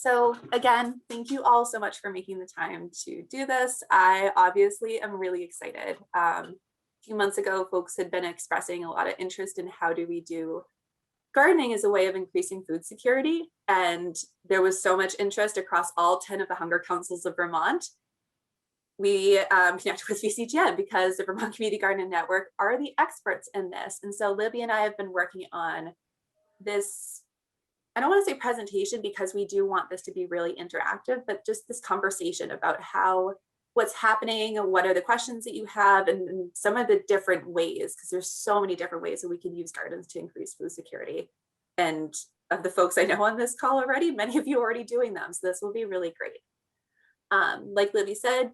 So again, thank you all so much for making the time to do this. I obviously am really excited. A few months ago, folks had been expressing a lot of interest in how do we do gardening as a way of increasing food security. And there was so much interest across all 10 of the Hunger Councils of Vermont. We connected with VCGN because the Vermont Community Garden Network are the experts in this. And so Libby and I have been working on this, I don't want to say presentation because we do want this to be really interactive, but just this conversation about what's happening, what are the questions that you have, and some of the different ways, because there's so many different ways that we can use gardens to increase food security. And of the folks I know on this call already, many of you are already doing them. So this will be really great. Like Libby said,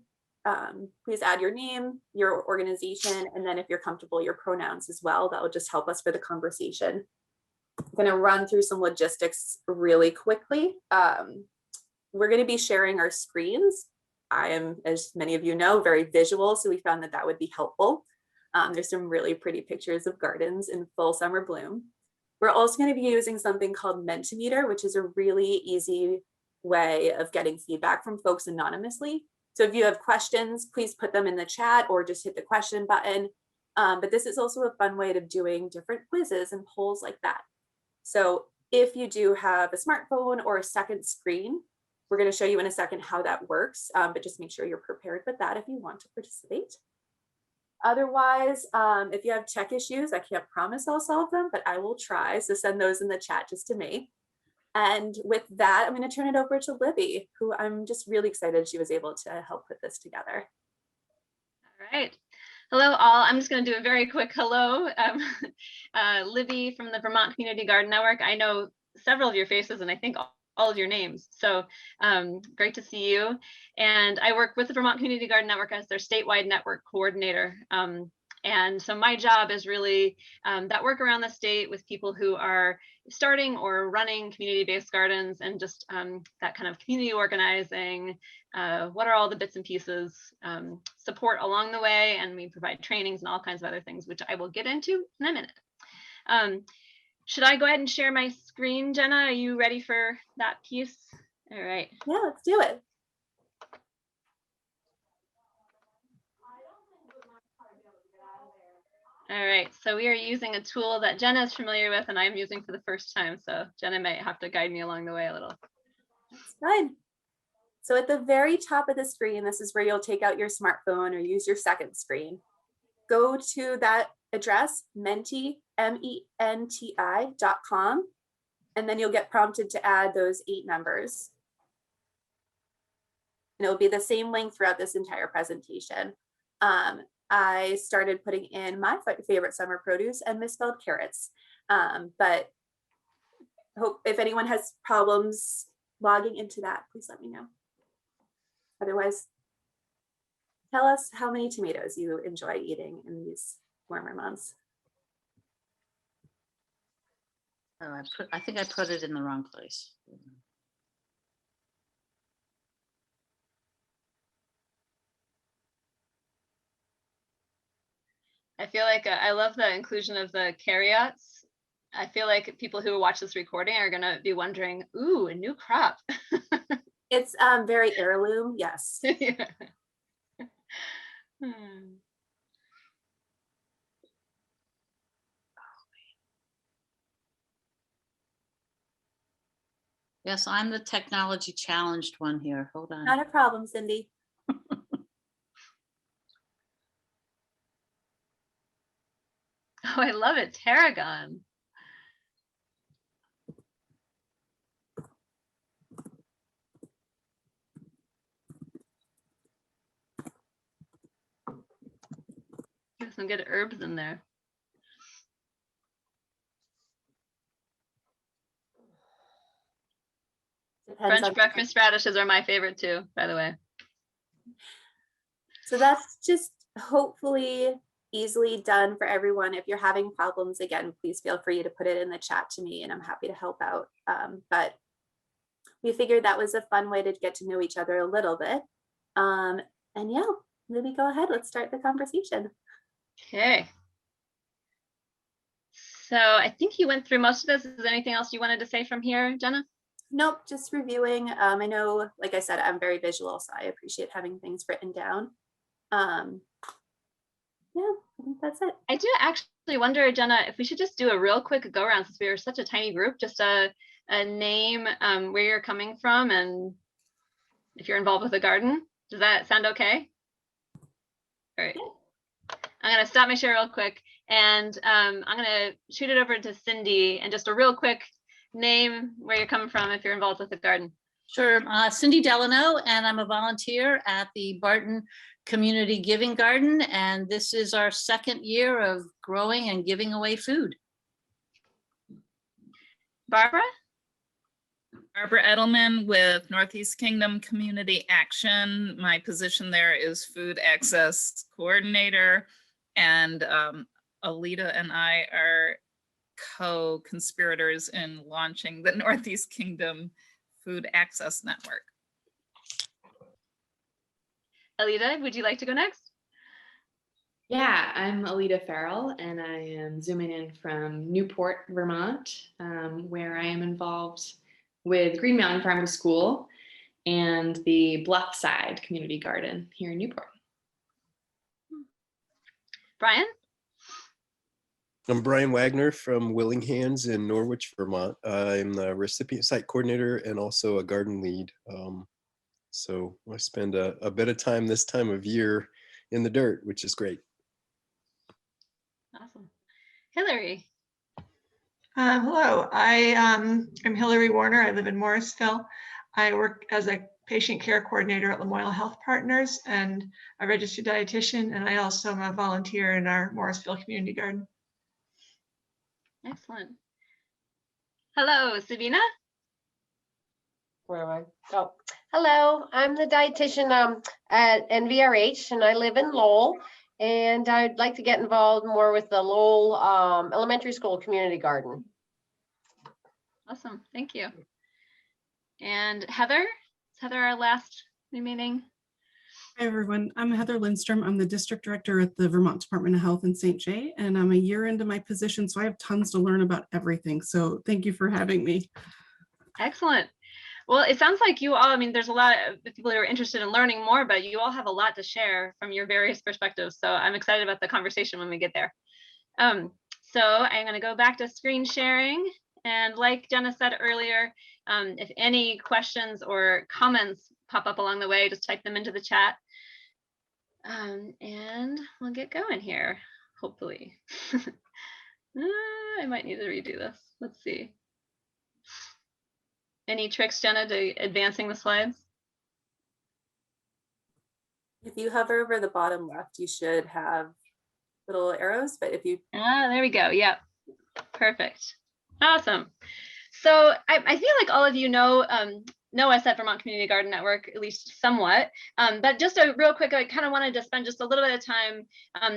please add your name, your organization, and then if you're comfortable, your pronouns as well. That will just help us for the conversation. I'm going to run through some logistics really quickly. We're going to be sharing our screens. I am, as many of you know, very visual, so we found that that would be helpful. There's some really pretty pictures of gardens in full summer bloom. We're also going to be using something called Mentimeter, which is a really easy way of getting feedback from folks anonymously. So if you have questions, please put them in the chat or just hit the question button. But this is also a fun way of doing different quizzes and polls like that. So if you do have a smartphone or a second screen, we're going to show you in a second how that works, but just make sure you're prepared with that if you want to participate. Otherwise, if you have tech issues, I can't promise I'll solve them, but I will try. So send those in the chat just to me. And with that, I'm going to turn it over to Libby, who I'm just really excited she was able to help put this together. All right. Hello, all. I'm just going to do a very quick hello. Libby from the Vermont Community Garden Network. I know several of your faces and I think all of your names. So great to see you. And I work with the Vermont Community Garden Network as their statewide network coordinator. And so my job is really that work around the state with people who are starting or running community-based gardens and just that kind of community organizing. What are all the bits and pieces, support along the way, and we provide trainings and all kinds of other things, which I will get into in a minute. Should I go ahead and share my screen, Jenna? Are you ready for that piece? All right. Yeah, let's do it. All right, so we are using a tool that Jenna is familiar with and I'm using for the first time. So Jenna might have to guide me along the way a little. That's fine. So at the very top of the screen, this is where you'll take out your smartphone or use your second screen. Go to that address, menti, MENTI.com, and then you'll get prompted to add those 8 numbers. And it'll be the same link throughout this entire presentation. I started putting in my favorite summer produce and misspelled carrots. But hope if anyone has problems logging into that, please let me know. Otherwise, tell us how many tomatoes you enjoy eating in these warmer months. Oh, I think I put it in the wrong place. I feel like I love the inclusion of the caveats. I feel like people who watch this recording are going to be wondering, ooh, a new crop. It's very heirloom, yes. Yeah. Yes, I'm the technology challenged one here. Hold on. Not a problem, Cindy. Oh, I love it. Tarragon. There's some good herbs in there. French breakfast radishes are my favorite too, by the way. So that's just hopefully easily done for everyone. If you're having problems, again, please feel free to put it in the chat to me and I'm happy to help out. But we figured that was a fun way to get to know each other a little bit. And yeah, maybe go ahead, let's start the conversation. Okay. So I think you went through most of this. Is there anything else you wanted to say from here, Jenna? Nope, just reviewing. I know, like I said, I'm very visual, so I appreciate having things written down. Yeah, I think that's it. I do actually wonder, Jenna, if we should just do a real quick go around since we are such a tiny group, just a name, where you're coming from, and if you're involved with a garden. Does that sound okay? All right. I'm going to stop my share real quick, and I'm going to shoot it over to Cindy, and just a real quick name, where you're coming from, if you're involved with the garden. Sure, Cindy Delano, and I'm a volunteer at the Barton Community Giving Garden, and this is our second year of growing and giving away food. Barbara? Barbara Edelman with Northeast Kingdom Community Action. My position there is Food Access Coordinator, and Alita and I are co-conspirators in launching the Northeast Kingdom Food Access Network. Alita, would you like to go next? Yeah, I'm Alita Farrell, and I am zooming in from Newport, Vermont, where I am involved with Green Mountain Farm to School and the Bluffside Community Garden here in Newport. Brian? I'm Brian Wagner from Willing Hands in Norwich, Vermont. I'm the recipient site coordinator and also a garden lead. So I spend a bit of time this time of year in the dirt, which is great. Awesome. Hillary? Hello, I am Hillary Warner. I live in Morrisville. I work as a patient care coordinator at Lamoille Health Partners and a registered dietitian, and I also am a volunteer in our Morrisville Community Garden. Excellent. Hello, Sabina? Where am I? Oh, hello, I'm the dietitian at NVRH, and I live in Lowell. And I'd like to get involved more with the Lowell Elementary School Community Garden. Awesome, thank you. And Heather? Is Heather our last remaining? Hi, everyone. I'm Heather Lindstrom. I'm the district director at the Vermont Department of Health in St. Jay, and I'm a year into my position, so I have tons to learn about everything. So thank you for having me. Excellent. Well, it sounds like you all, I mean, there's a lot of people who are interested in learning more, but you all have a lot to share from your various perspectives. So I'm excited about the conversation when we get there. So I'm going to go back to screen sharing. And like Jenna said earlier, if any questions or comments pop up along the way, just type them into the chat. And we'll get going here, hopefully. I might need to redo this. Let's see. Any tricks, Jenna, to advancing the slides? If you hover over the bottom left, you should have little arrows, but if you... There we go. Yep. Perfect. Awesome. So I feel like all of you know us at Vermont Community Garden Network, at least somewhat. But just a real quick, I kind of wanted to spend just a little bit of time,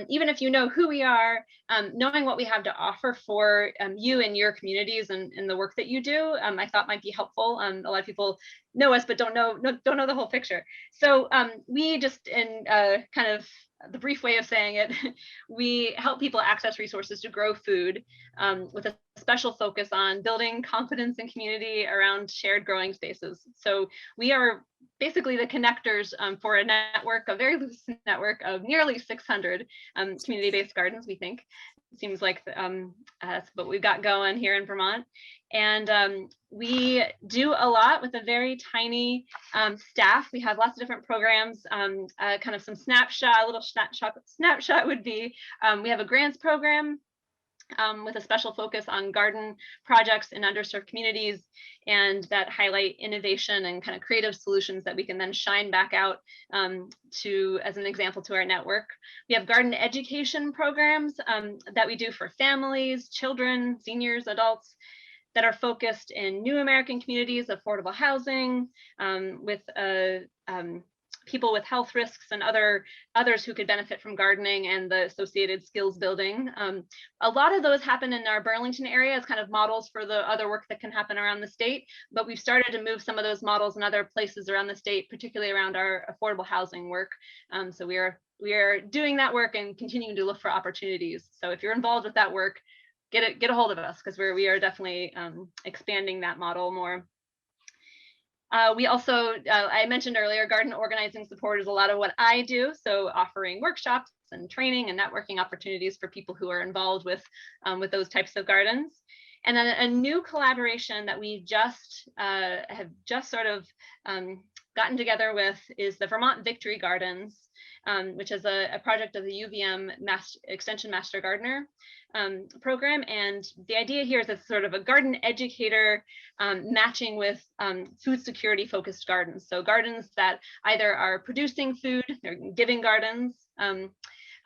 even if you know who we are, knowing what we have to offer for you and your communities and the work that you do, I thought might be helpful. A lot of people know us, but don't know the whole picture. So we just, in kind of the brief way of saying it, we help people access resources to grow food with a special focus on building confidence and community around shared growing spaces. So we are basically the connectors for a network, a very loose network of nearly 600 community-based gardens, we think. It seems like that's what we've got going here in Vermont. And we do a lot with a very tiny staff. We have lots of different programs, kind of some snapshot, a little snapshot would be, we have a grants program with a special focus on garden projects in underserved communities, and that highlight innovation and kind of creative solutions that we can then shine back out to, as an example, to our network. We have garden education programs that we do for families, children, seniors, adults, that are focused in new American communities, affordable housing, with people with health risks and others who could benefit from gardening and the associated skills building. A lot of those happen in our Burlington area as kind of models for the other work that can happen around the state, but we've started to move some of those models in other places around the state, particularly around our affordable housing work. So we are doing that work and continuing to look for opportunities. So if you're involved with that work, get a hold of us, because we are definitely expanding that model more. We also, I mentioned earlier, garden organizing support is a lot of what I do. So offering workshops and training and networking opportunities for people who are involved with those types of gardens. And then a new collaboration that we have just sort of gotten together with is the Vermont Victory Gardens, which is a project of the UVM Extension Master Gardener program. And the idea here is it's sort of a garden educator matching with food security focused gardens. So gardens that either are producing food, they're giving gardens,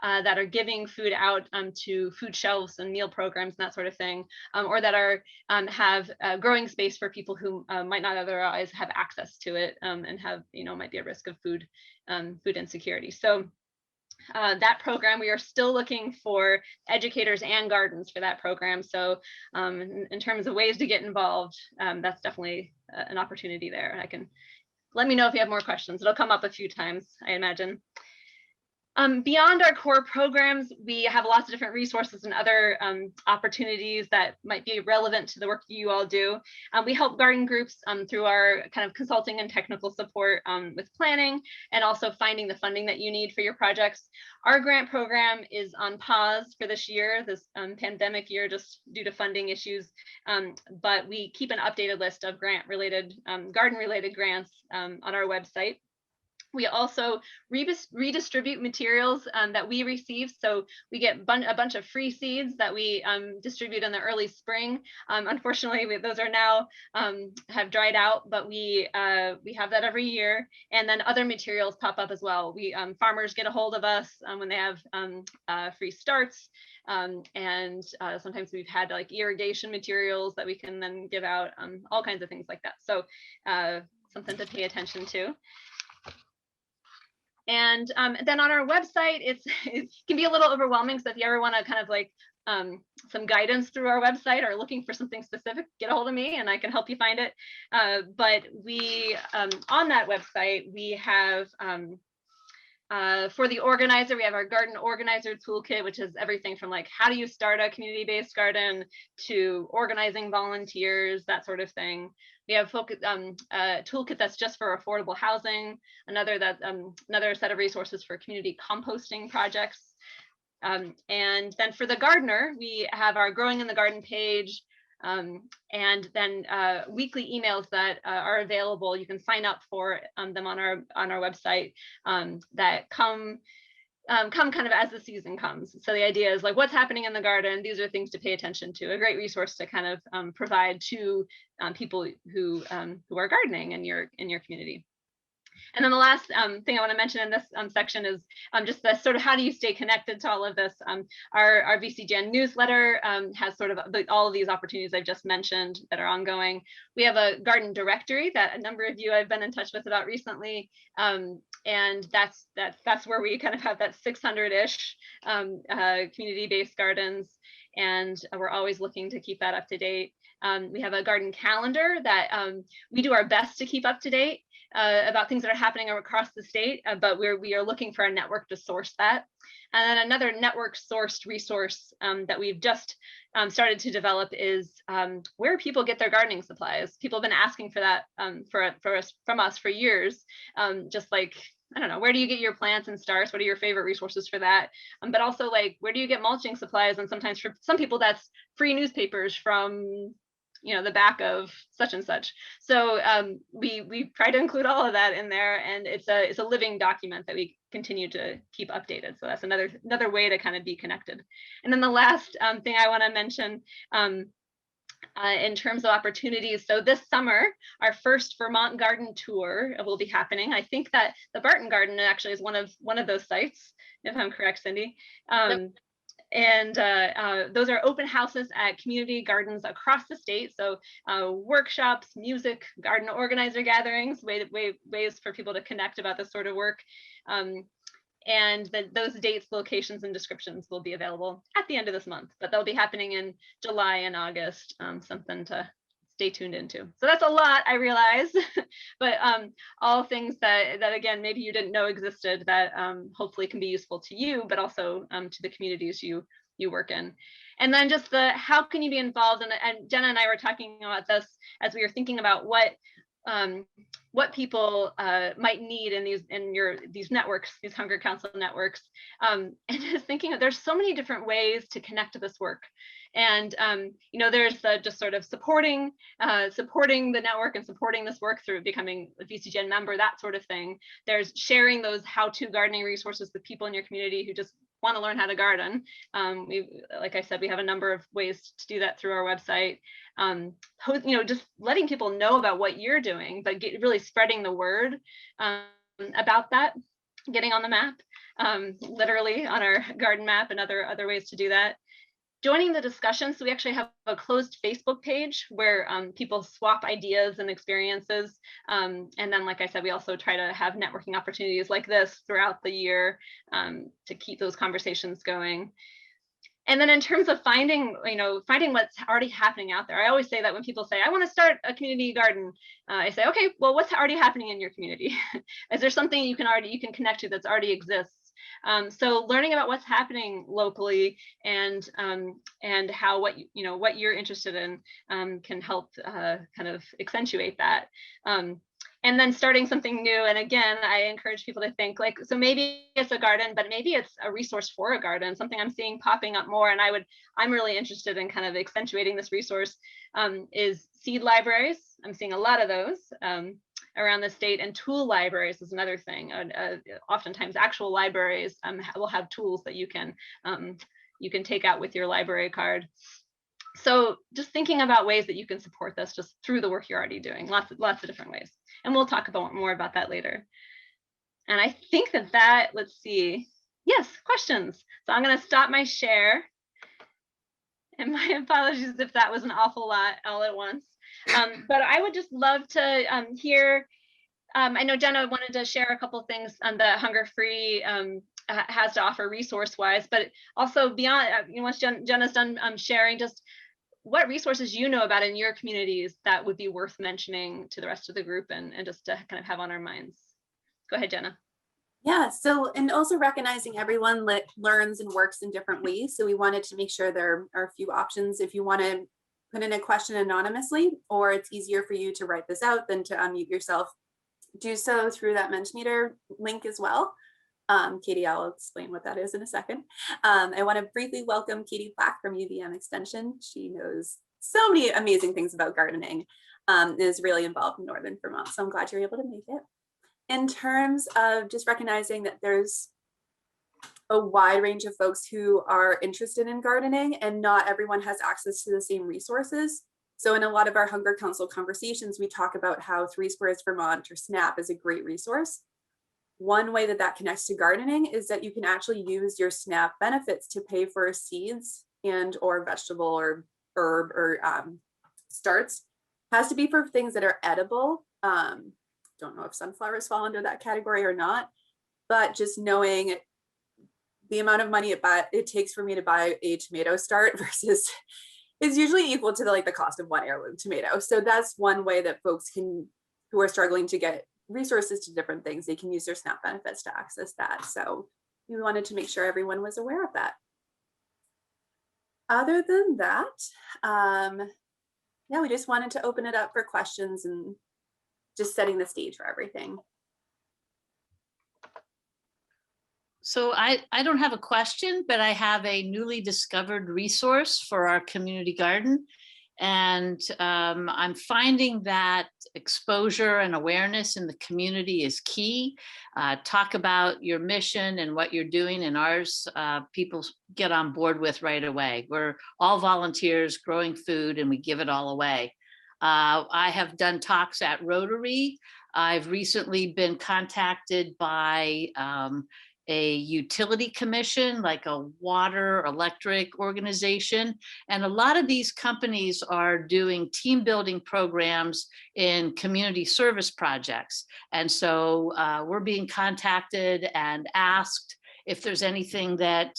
that are giving food out to food shelves and meal programs and that sort of thing, or that are have growing space for people who might not otherwise have access to it and have, might be at risk of food insecurity. So that program, we are still looking for educators and gardens for that program. So in terms of ways to get involved, that's definitely an opportunity there. Let me know if you have more questions. It'll come up a few times, I imagine. Beyond our core programs, we have lots of different resources and other opportunities that might be relevant to the work you all do. We help garden groups through our kind of consulting and technical support with planning and also finding the funding that you need for your projects. Our grant program is on pause for this year, this pandemic year, just due to funding issues. But we keep an updated list of grant-related, garden-related grants on our website. We also redistribute materials that we receive. So we get a bunch of free seeds that we distribute in the early spring. Unfortunately, those are now have dried out, but we have that every year. And then other materials pop up as well. Farmers get a hold of us when they have free starts. And sometimes we've had like irrigation materials that we can then give out, all kinds of things like that. So something to pay attention to. And then on our website, it can be a little overwhelming. So if you ever want to kind of like some guidance through our website or looking for something specific, get a hold of me and I can help you find it. But we, on that website, we have, for the organizer, we have our garden organizer toolkit, which is everything from like, how do you start a community-based garden to organizing volunteers, that sort of thing. We have a toolkit that's just for affordable housing, another set of resources for community composting projects. And then for the gardener, we have our Growing in the Garden page, and then weekly emails that are available. You can sign up for them on our website that come kind of as the season comes. So the idea is like, what's happening in the garden? These are things to pay attention to. A great resource to kind of provide to people who are gardening in your community. And then the last thing I want to mention in this section is just the sort of how do you stay connected to all of this. Our VCGen newsletter has sort of all of these opportunities I've just mentioned that are ongoing. We have a garden directory that a number of you I've been in touch with about recently. And that's where we kind of have that 600-ish community-based gardens. And we're always looking to keep that up to date. We have a garden calendar that we do our best to keep up to date about things that are happening across the state, but we are looking for a network to source that. And then another network sourced resource that we've just started to develop is where people get their gardening supplies. People have been asking for that from us for years, just like, I don't know, where do you get your plants and starts? What are your favorite resources for that? But also like, where do you get mulching supplies? And sometimes for some people that's free newspapers from the back of such and such. So we try to include all of that in there, and it's a living document that we continue to keep updated. So that's another way to kind of be connected. And then the last thing I want to mention in terms of opportunities. So this summer, our first Vermont garden tour will be happening. I think that the Barton Garden actually is one of those sites, if I'm correct, Cindy. Yep. And those are open houses at community gardens across the state. So workshops, music, garden organizer gatherings, ways for people to connect about this sort of work. And those dates, locations, and descriptions will be available at the end of this month, but they'll be happening in July and August, something to stay tuned into. So that's a lot, I realize, but all things that again, maybe you didn't know existed that hopefully can be useful to you, but also to the communities you work in. And then just how can you be involved? And Jenna and I were talking about this as we were thinking about what what people might need in these networks, these Hunger Council networks, and just thinking that there's so many different ways to connect to this work. And there's the just sort of supporting the network and supporting this work through becoming a VCGN member, that sort of thing. There's sharing those how-to gardening resources with people in your community who just want to learn how to garden. Like I said, we have a number of ways to do that through our website. Just letting people know about what you're doing, but really spreading the word about that, getting on the map, literally on our garden map, and other ways to do that. Joining the discussion. So we actually have a closed Facebook page where people swap ideas and experiences. And then, like I said, we also try to have networking opportunities like this throughout the year to keep those conversations going. And then in terms of finding what's already happening out there, I always say that when people say, I want to start a community garden, I say, okay, well, what's already happening in your community? Is there something you can connect to that's already exists? So learning about what's happening locally and how what you're interested in can help kind of accentuate that. And then starting something new. And again, I encourage people to think like, so maybe it's a garden, but maybe it's a resource for a garden, something I'm seeing popping up more. And I'm really interested in kind of accentuating this resource is seed libraries. I'm seeing a lot of those around the state, and tool libraries is another thing. Oftentimes actual libraries will have tools that you can take out with your library card. So just thinking about ways that you can support this just through the work you're already doing, lots of different ways. And we'll talk about more about that later. And I think let's see. Yes, questions. So I'm going to stop my share. And my apologies if that was an awful lot all at once. But I would just love to hear, I know Jenna wanted to share a couple things on the Hunger Free has to offer resource-wise, but also beyond, once Jenna's done sharing, just what resources you know about in your communities that would be worth mentioning to the rest of the group and just to kind of have on our minds. Go ahead, Jenna. Yeah, so, and also recognizing everyone learns and works in different ways. So we wanted to make sure there are a few options if you want to put in a question anonymously, or it's easier for you to write this out than to unmute yourself. Do so through that Mentimeter link as well. Katie, I'll explain what that is in a second. I want to briefly welcome Katie Black from UVM Extension. She knows so many amazing things about gardening and is really involved in Northern Vermont. So I'm glad you're able to make it. In terms of just recognizing that there's a wide range of folks who are interested in gardening and not everyone has access to the same resources. So in a lot of our Hunger Council conversations, we talk about how 3 Squares Vermont or SNAP is a great resource. One way that connects to gardening is that you can actually use your SNAP benefits to pay for seeds and or vegetable or herb or starts. Has to be for things that are edible. Don't know if sunflowers fall under that category or not, but just knowing the amount of money it takes for me to buy a tomato start versus is usually equal to the cost of one heirloom tomato. So that's one way that folks who are struggling to get resources to different things, they can use their SNAP benefits to access that. So we wanted to make sure everyone was aware of that. Other than that, yeah, we just wanted to open it up for questions and just setting the stage for everything. So I don't have a question, but I have a newly discovered resource for our community garden. And I'm finding that exposure and awareness in the community is key. Talk about your mission and what you're doing, and ours people get on board with right away. We're all volunteers growing food and we give it all away. I have done talks at Rotary. I've recently been contacted by a utility commission, like a water, electric organization. And a lot of these companies are doing team building programs in community service projects. And so we're being contacted and asked if there's anything that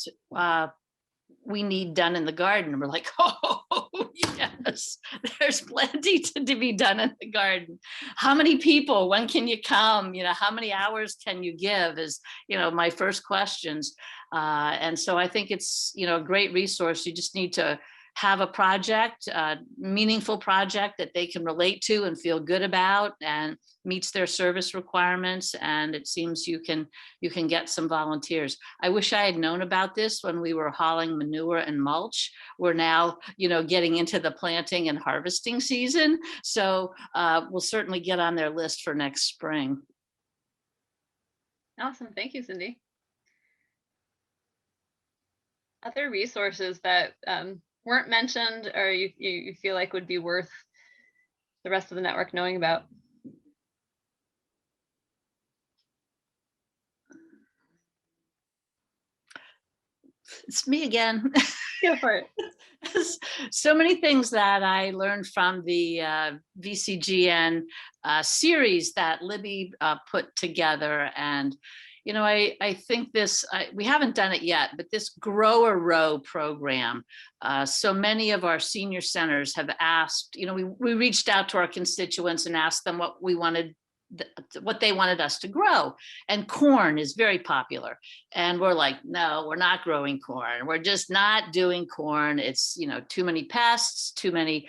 we need done in the garden. We're like, oh, yes, there's plenty to be done in the garden. How many people, when can you come? How many hours can you give is, my first questions. And so I think it's, a great resource. You just need to have a project, a meaningful project that they can relate to and feel good about and meets their service requirements. And it seems you can get some volunteers. I wish I had known about this when we were hauling manure and mulch. We're now, getting into the planting and harvesting season. So we'll certainly get on their list for next spring. Awesome. Thank you, Cindy. Other resources that weren't mentioned or you feel like would be worth the rest of the network knowing about? It's me again. Go for it. So many things that I learned from the VCGN series that Libby put together. And, I think we haven't done it yet, but this Grow a Row program, so many of our senior centers have asked, we reached out to our constituents and asked them what they wanted us to grow. And corn is very popular. And we're like, no, we're not growing corn. We're just not doing corn. It's, too many pests, too many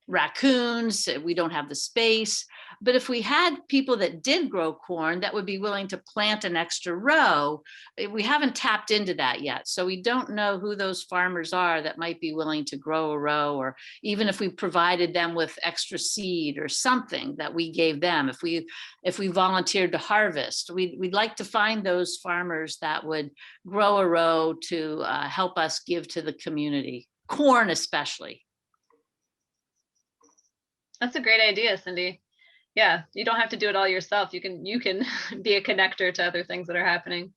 raccoons. We don't have the space. But if we had people that did grow corn that would be willing to plant an extra row, we haven't tapped into that yet. So we don't know who those farmers are that might be willing to grow a row, or even if we provided them with extra seed or something that we gave them, if we volunteered to harvest, we'd like to find those farmers that would grow a row to help us give to the community, corn especially. That's a great idea, Cindy. Yeah, you don't have to do it all yourself. You can be a connector to other things that are happening.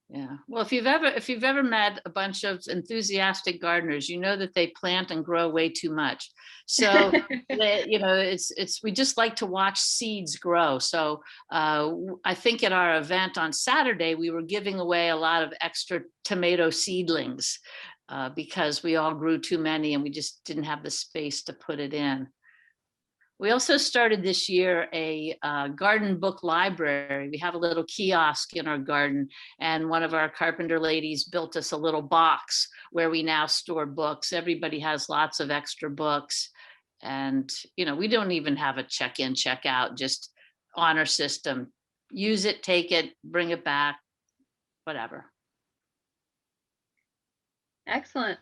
Yeah. Well, if you've ever met a bunch of enthusiastic gardeners, you know that they plant and grow way too much. So we just like to watch seeds grow. So I think at our event on Saturday, we were giving away a lot of extra tomato seedlings because we all grew too many and we just didn't have the space to put it in. We also started this year a garden book library. We have a little kiosk in our garden, and one of our carpenter ladies built us a little box where we now store books. Everybody has lots of extra books, and we don't even have a check-in, check-out, just honor system. Use it, take it, bring it back, whatever. Excellent.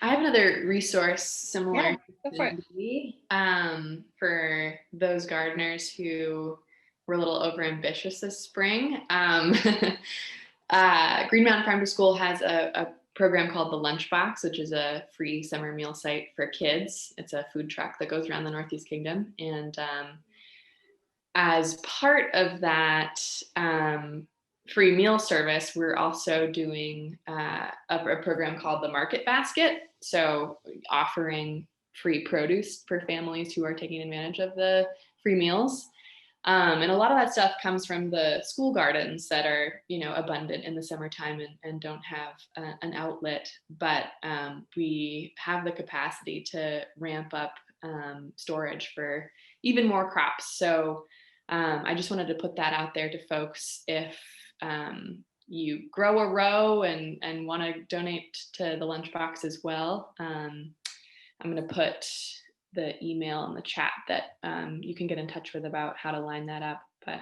I have another resource similar go for it. For those gardeners who were a little overambitious this spring. Green Mountain Farm to School has a program called the Lunchbox, which is a free summer meal site for kids. It's a food truck that goes around the Northeast Kingdom. And as part of that free meal service, we're also doing a program called the Market Basket. So offering free produce for families who are taking advantage of the free meals. And a lot of that stuff comes from the school gardens that are, abundant in the summertime and don't have an outlet, but we have the capacity to ramp up storage for even more crops. So I just wanted to put that out there to folks. If you grow a row and want to donate to the Lunchbox as well, I'm going to put the email in the chat that you can get in touch with about how to line that up, but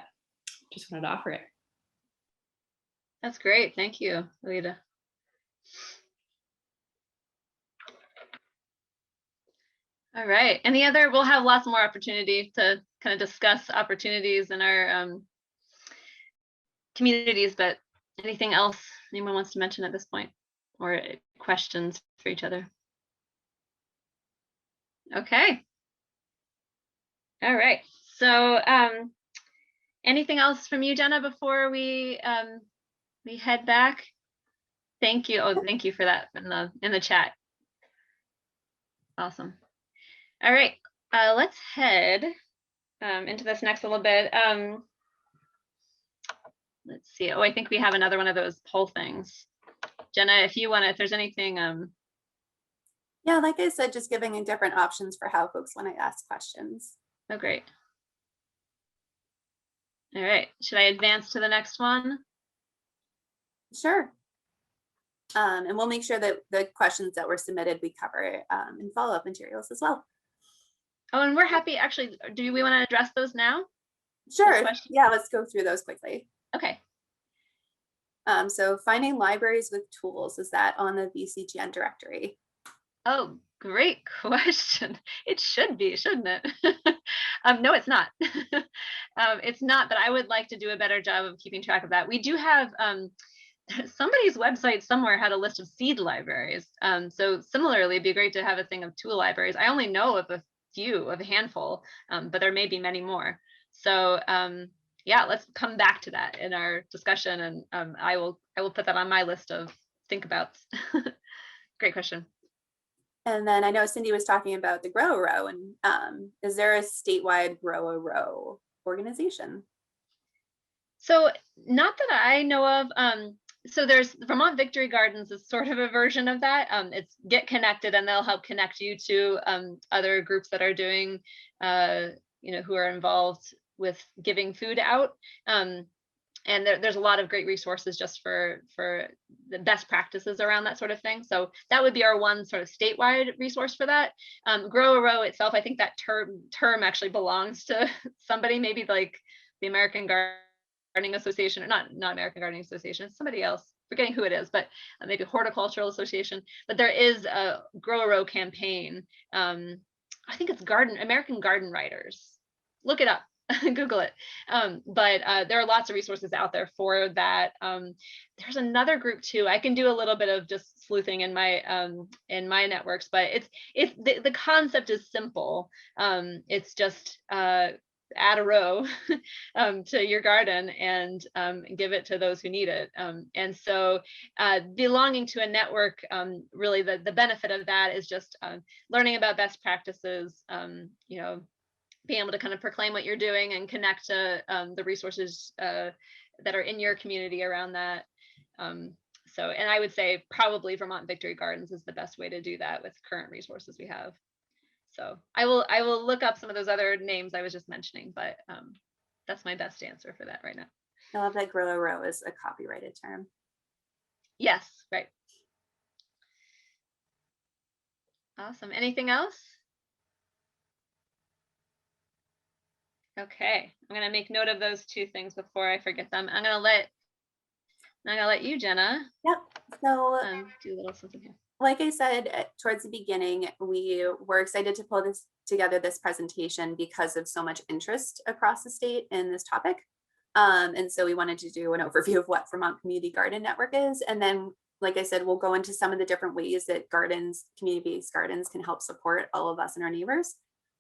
just wanted to offer it. That's great. Thank you, Alita. All right. We'll have lots more opportunity to kind of discuss opportunities in our communities, but anything else anyone wants to mention at this point, or questions for each other? Okay. All right. So anything else from you, Jenna, before we head back? Thank you. Oh, thank you for that in the chat. Awesome. All right. Let's head into this next little bit. Let's see. Oh, I think we have another one of those poll things. Jenna, if there's anything. Yeah, like I said, just giving different options for how folks want to ask questions. Oh, great. All right. Should I advance to the next one? Sure. And we'll make sure that the questions that were submitted, we cover in follow-up materials as well. Oh, and we're happy, actually, do we want to address those now? Sure, questions? yeah, let's go through those quickly. Okay. So finding libraries with tools, is that on the VCGN directory? Oh, great question. It should be, shouldn't it? No, it's not. It's not, but I would like to do a better job of keeping track of that. We do have somebody's website somewhere had a list of seed libraries. So similarly, it'd be great to have a thing of tool libraries. I only know of a handful, but there may be many more. So yeah, let's come back to that in our discussion, and I will put that on my list of think abouts. Great question. And then I know Cindy was talking about the Grow a Row, and is there a statewide Grow a Row organization? So not that I know of. So there's Vermont Victory Gardens is sort of a version of that. It's get connected, and they'll help connect you to other groups that are doing, who are involved with giving food out. And there's a lot of great resources just for the best practices around that sort of thing. So that would be our one sort of statewide resource for that. Grow a Row itself, I think that term actually belongs to somebody, maybe like the American Gardening Association, or not American Gardening Association, it's somebody else, forgetting who it is, but maybe Horticultural Association. But there is a Grow a Row campaign. I think it's American Garden Writers. Look it up. Google it. But there are lots of resources out there for that. There's another group too. I can do a little bit of just sleuthing in my networks, but it's the concept is simple. It's just add a row to your garden and give it to those who need it. And so belonging to a network, really the benefit of that is just learning about best practices, being able to kind of proclaim what you're doing and connect to the resources that are in your community around that. So, and I would say probably Vermont Victory Gardens is the best way to do that with current resources we have. So I will look up some of those other names I was just mentioning, but that's my best answer for that right now. I love that Grow a Row is a copyrighted term. Yes, right. Awesome. Anything else? Okay, I'm gonna make note of those two things before I forget them. I'm gonna let you, Jenna. Yep. So do a little something here. Like I said towards the beginning, we were excited to pull this presentation because of so much interest across the state in this topic. And so we wanted to do an overview of what Vermont Community Garden Network is. And then, like I said, we'll go into some of the different ways that community-based gardens can help support all of us and our neighbors.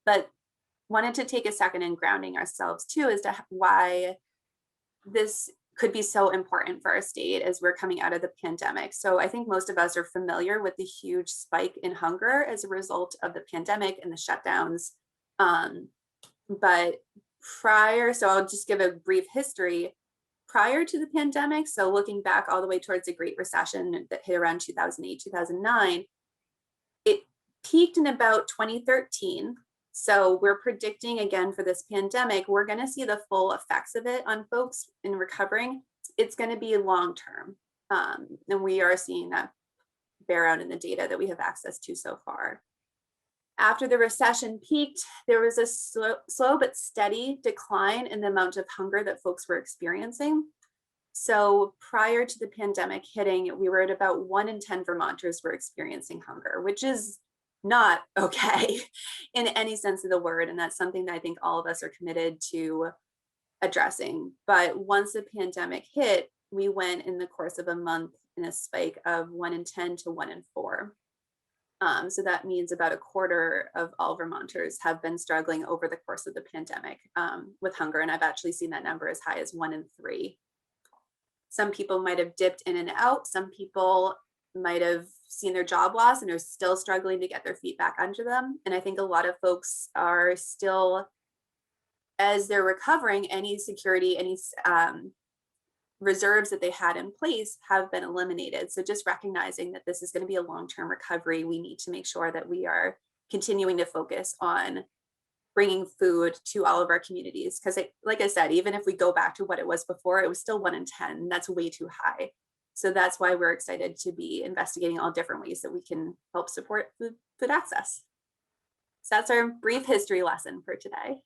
But wanted to take a second and grounding ourselves too as to why this could be so important for our state as we're coming out of the pandemic. So I think most of us are familiar with the huge spike in hunger as a result of the pandemic and the shutdowns. But so I'll just give a brief history. Prior to the pandemic, so looking back all the way towards the Great Recession that hit around 2008, 2009, it peaked in about 2013. So we're predicting again for this pandemic, we're going to see the full effects of it on folks in recovering. It's going to be long-term. And we are seeing that bear out in the data that we have access to so far. After the recession peaked, there was a slow but steady decline in the amount of hunger that folks were experiencing. So prior to the pandemic hitting, we were at about 1 in 10 Vermonters were experiencing hunger, which is not okay in any sense of the word. And that's something that I think all of us are committed to addressing. But once the pandemic hit, we went in the course of a month in a spike of 1 in 10 to 1 in 4. So that means about a quarter of all Vermonters have been struggling over the course of the pandemic with hunger. And I've actually seen that number as high as 1 in 3. Some people might have dipped in and out. Some people might have seen their job loss and are still struggling to get their feet back under them. And I think a lot of folks are still, as they're recovering, any security, any reserves that they had in place have been eliminated. So just recognizing that this is going to be a long-term recovery, we need to make sure that we are continuing to focus on bringing food to all of our communities. Because like I said, even if we go back to what it was before, it was still 1 in 10. That's way too high. So that's why we're excited to be investigating all different ways that we can help support food access. So that's our brief history lesson for today.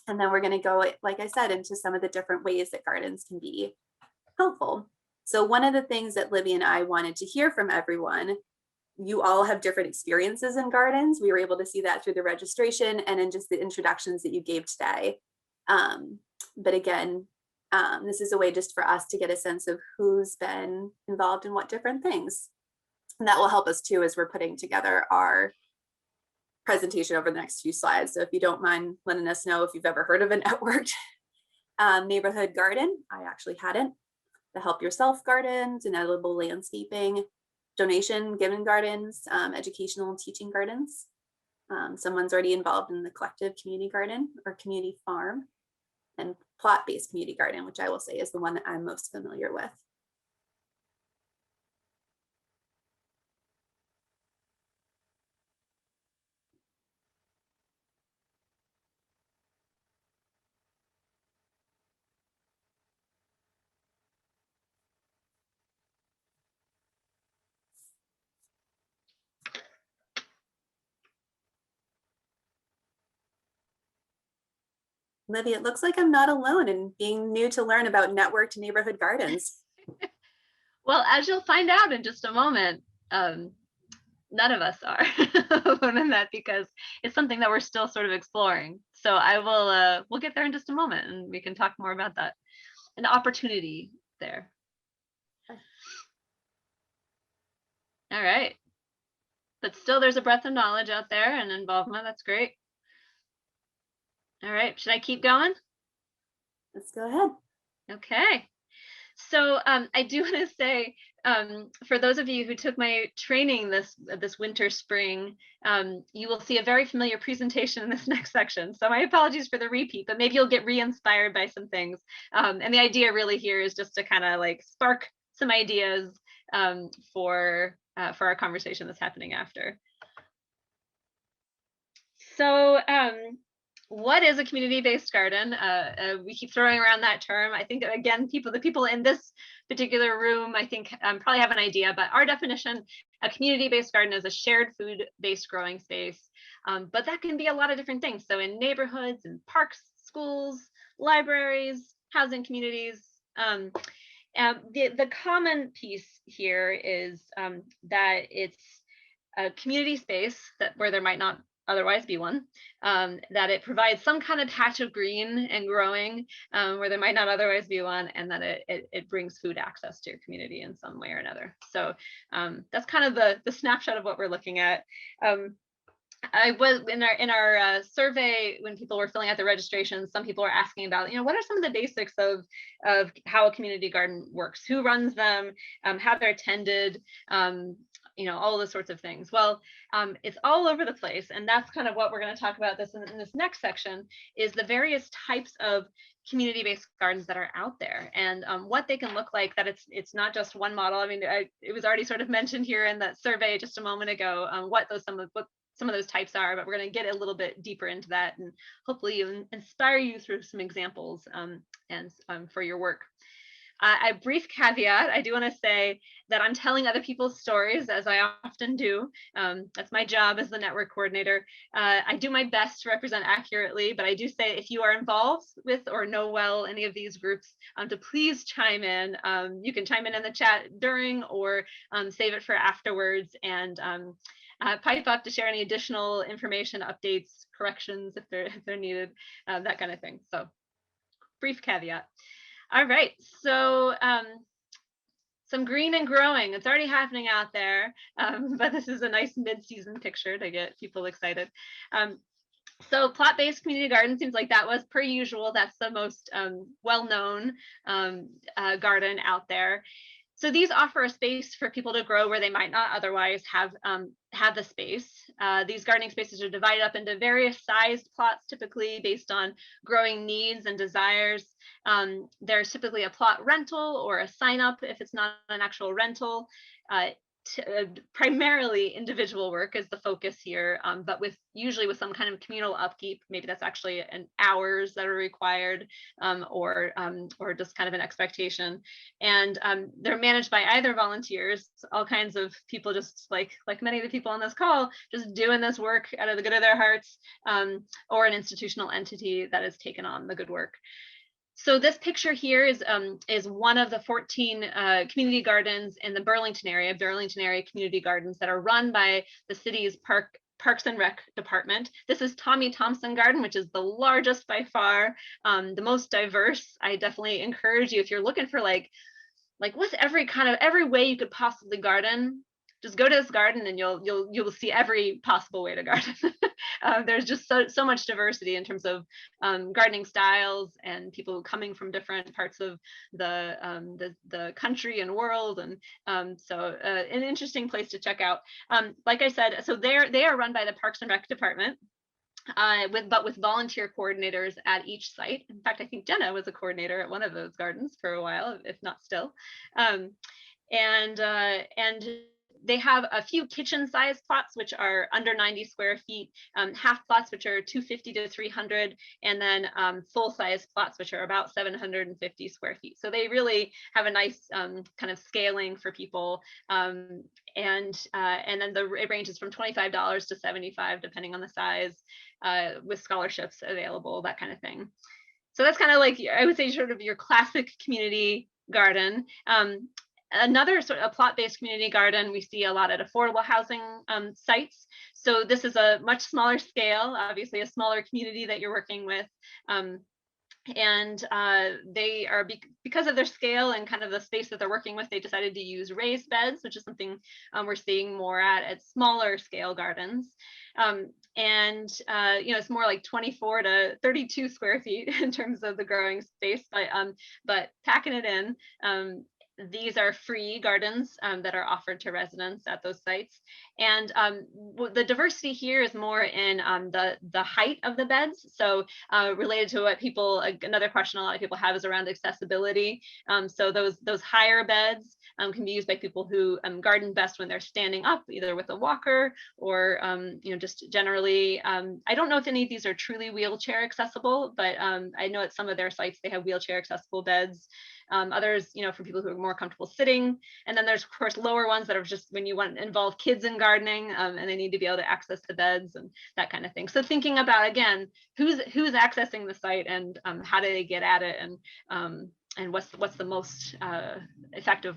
And then we're going to go, like I said, into some of the different ways that gardens can be helpful. So one of the things that Libby and I wanted to hear from everyone, you all have different experiences in gardens. We were able to see that through the registration and in just the introductions that you gave today. But again, this is a way just for us to get a sense of who's been involved in what different things. And that will help us too as we're putting together our presentation over the next few slides. So if you don't mind letting us know if you've ever heard of a networked neighborhood garden. I actually hadn't. The help yourself gardens and edible landscaping, donation given gardens, educational and teaching gardens. Someone's already involved in the collective community garden or community farm, and plot-based community garden, which I will say is the one that I'm most familiar with. Libby, it looks like I'm not alone in being new to learn about networked neighborhood gardens. Well, as you'll find out in just a moment, none of us are alone in that, because it's something that we're still sort of exploring. So I will, we'll get there in just a moment and we can talk more about that. An opportunity there. All right. But still there's a breadth of knowledge out there and involvement. That's great. All right, should I keep going? Let's go ahead. Okay. So I do want to say, for those of you who took my training this winter, spring, you will see a very familiar presentation in this next section. So my apologies for the repeat, but maybe you'll get re-inspired by some things. And the idea really here is just to kind of like spark some ideas for our conversation that's happening after. So what is a community-based garden? We keep throwing around that term. I think, again, the people in this particular room, I think probably have an idea, but our definition, a community-based garden is a shared food-based growing space. But that can be a lot of different things. So in neighborhoods and parks, schools, libraries, housing communities. The common piece here is that it's a community space where there might not otherwise be one, that it provides some kind of patch of green and growing where there might not otherwise be one, and that it brings food access to your community in some way or another. So that's kind of the snapshot of what we're looking at. I was in our survey when people were filling out the registration, some people were asking about, what are some of the basics of how a community garden works, who runs them, how they're attended, all those sorts of things. Well, it's all over the place, and that's kind of what we're going to talk about in this next section, is the various types of community-based gardens that are out there, and what they can look like. That it's not just one model. I mean, it was already sort of mentioned here in that survey just a moment ago, what some of those types are, but we're going to get a little bit deeper into that and hopefully inspire you through some examples and for your work. A brief caveat, I do want to say that I'm telling other people's stories, as I often do. That's my job as the network coordinator. I do my best to represent accurately, but I do say if you are involved with or know well any of these groups, to please chime in. You can chime in the chat during, or save it for afterwards, and pipe up to share any additional information, updates, corrections if they're needed, that kind of thing. So brief caveat. All right, so some green and growing. It's already happening out there, but this is a nice mid-season picture to get people excited. So plot-based community garden seems like that was, per usual, that's the most well-known garden out there. So these offer a space for people to grow where they might not otherwise have the space. These gardening spaces are divided up into various sized plots, typically based on growing needs and desires. There's typically a plot rental or a sign up if it's not an actual rental. primarily individual work is the focus here, but usually with some kind of communal upkeep. Maybe that's actually an hours that are required, or just kind of an expectation. And they're managed by either volunteers, all kinds of people, just like many of the people on this call, just doing this work out of the good of their hearts, or an institutional entity that has taken on the good work. So this picture here is one of the 14 community gardens in the Burlington area community gardens that are run by the city's Parks and Rec department. This is Tommy Thompson Garden, which is the largest by far, the most diverse. I definitely encourage you, if you're looking for like what's every way you could possibly garden, just go to this garden and you'll see every possible way to garden. There's just so much diversity in terms of gardening styles and people coming from different parts of the country and world, and so an interesting place to check out. Like I said, so they are run by the Parks and Rec department. With volunteer coordinators at each site. In fact, I think Jenna was a coordinator at one of those gardens for a while, if not still. And they have a few kitchen-sized plots, which are under 90 square feet, half plots, which are 250 to 300, and then full-size plots, which are about 750 square feet. So they really have a nice kind of scaling for people. And then it ranges from $25 to $75, depending on the size, with scholarships available, that kind of thing. So that's kind of like, I would say, sort of your classic community garden. Another sort of plot-based community garden we see a lot at affordable housing sites. So this is a much smaller scale, obviously a smaller community that you're working with. And they are, because of their scale and kind of the space that they're working with, they decided to use raised beds, which is something we're seeing more at smaller scale gardens. It's more like 24 to 32 square feet in terms of the growing space, but packing it in. These are free gardens that are offered to residents at those sites. And the diversity here is more in the height of the beds. So related to what another question a lot of people have is around accessibility. So those higher beds can be used by people who garden best when they're standing up, either with a walker or just generally. I don't know if any of these are truly wheelchair accessible, but I know at some of their sites they have wheelchair accessible beds. Others, for people who are more comfortable sitting. And then there's, of course, lower ones that are just when you want to involve kids in gardening, and they need to be able to access the beds and that kind of thing. So thinking about, again, who's accessing the site, and how do they get at it, and what's the most effective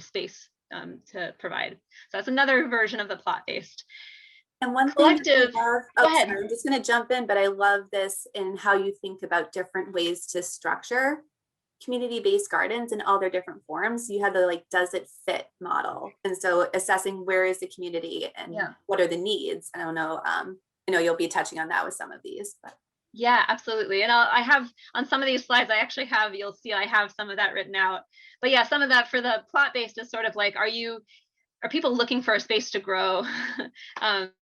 space to provide. So that's another version of the plot-based. And one collective. Thing I love, sorry, I'm just going to jump in, but I love this in how you think about different ways to structure community-based gardens in all their different forms. You have the does it fit model, and so assessing where is the community and what are the needs. I don't know, I know you'll be touching on that with some of these, but yeah, absolutely. And I have on some of these slides, you'll see I have some of that written out. But yeah, some of that for the plot-based is sort of like, are people looking for a space to grow?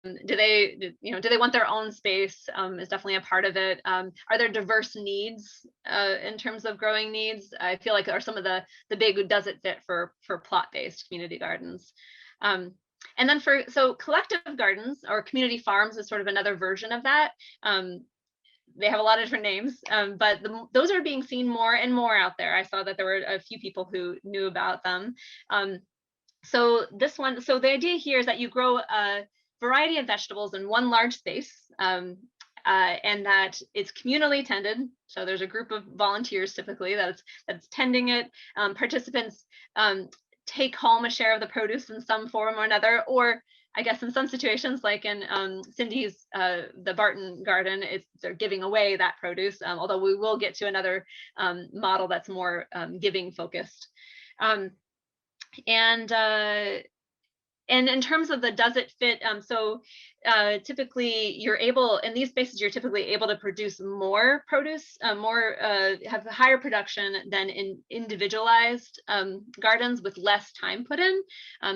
Do they want their own space? Is definitely a part of it. Are there diverse needs in terms of growing needs? I feel like are some of the big does it fit for plot-based community gardens. And then so collective gardens or community farms is sort of another version of that. They have a lot of different names, but those are being seen more and more out there. I saw that there were a few people who knew about them. So the idea here is that you grow a variety of vegetables in one large space, and that it's communally tended. So there's a group of volunteers typically that's tending it. Participants take home a share of the produce in some form or another, or I guess in some situations, like in Cindy's, the Barton garden, they're giving away that produce, although we will get to another model that's more giving focused. And in terms of the does it fit, typically you're able, in these spaces, you're typically able to produce more produce, have higher production than in individualized gardens with less time put in.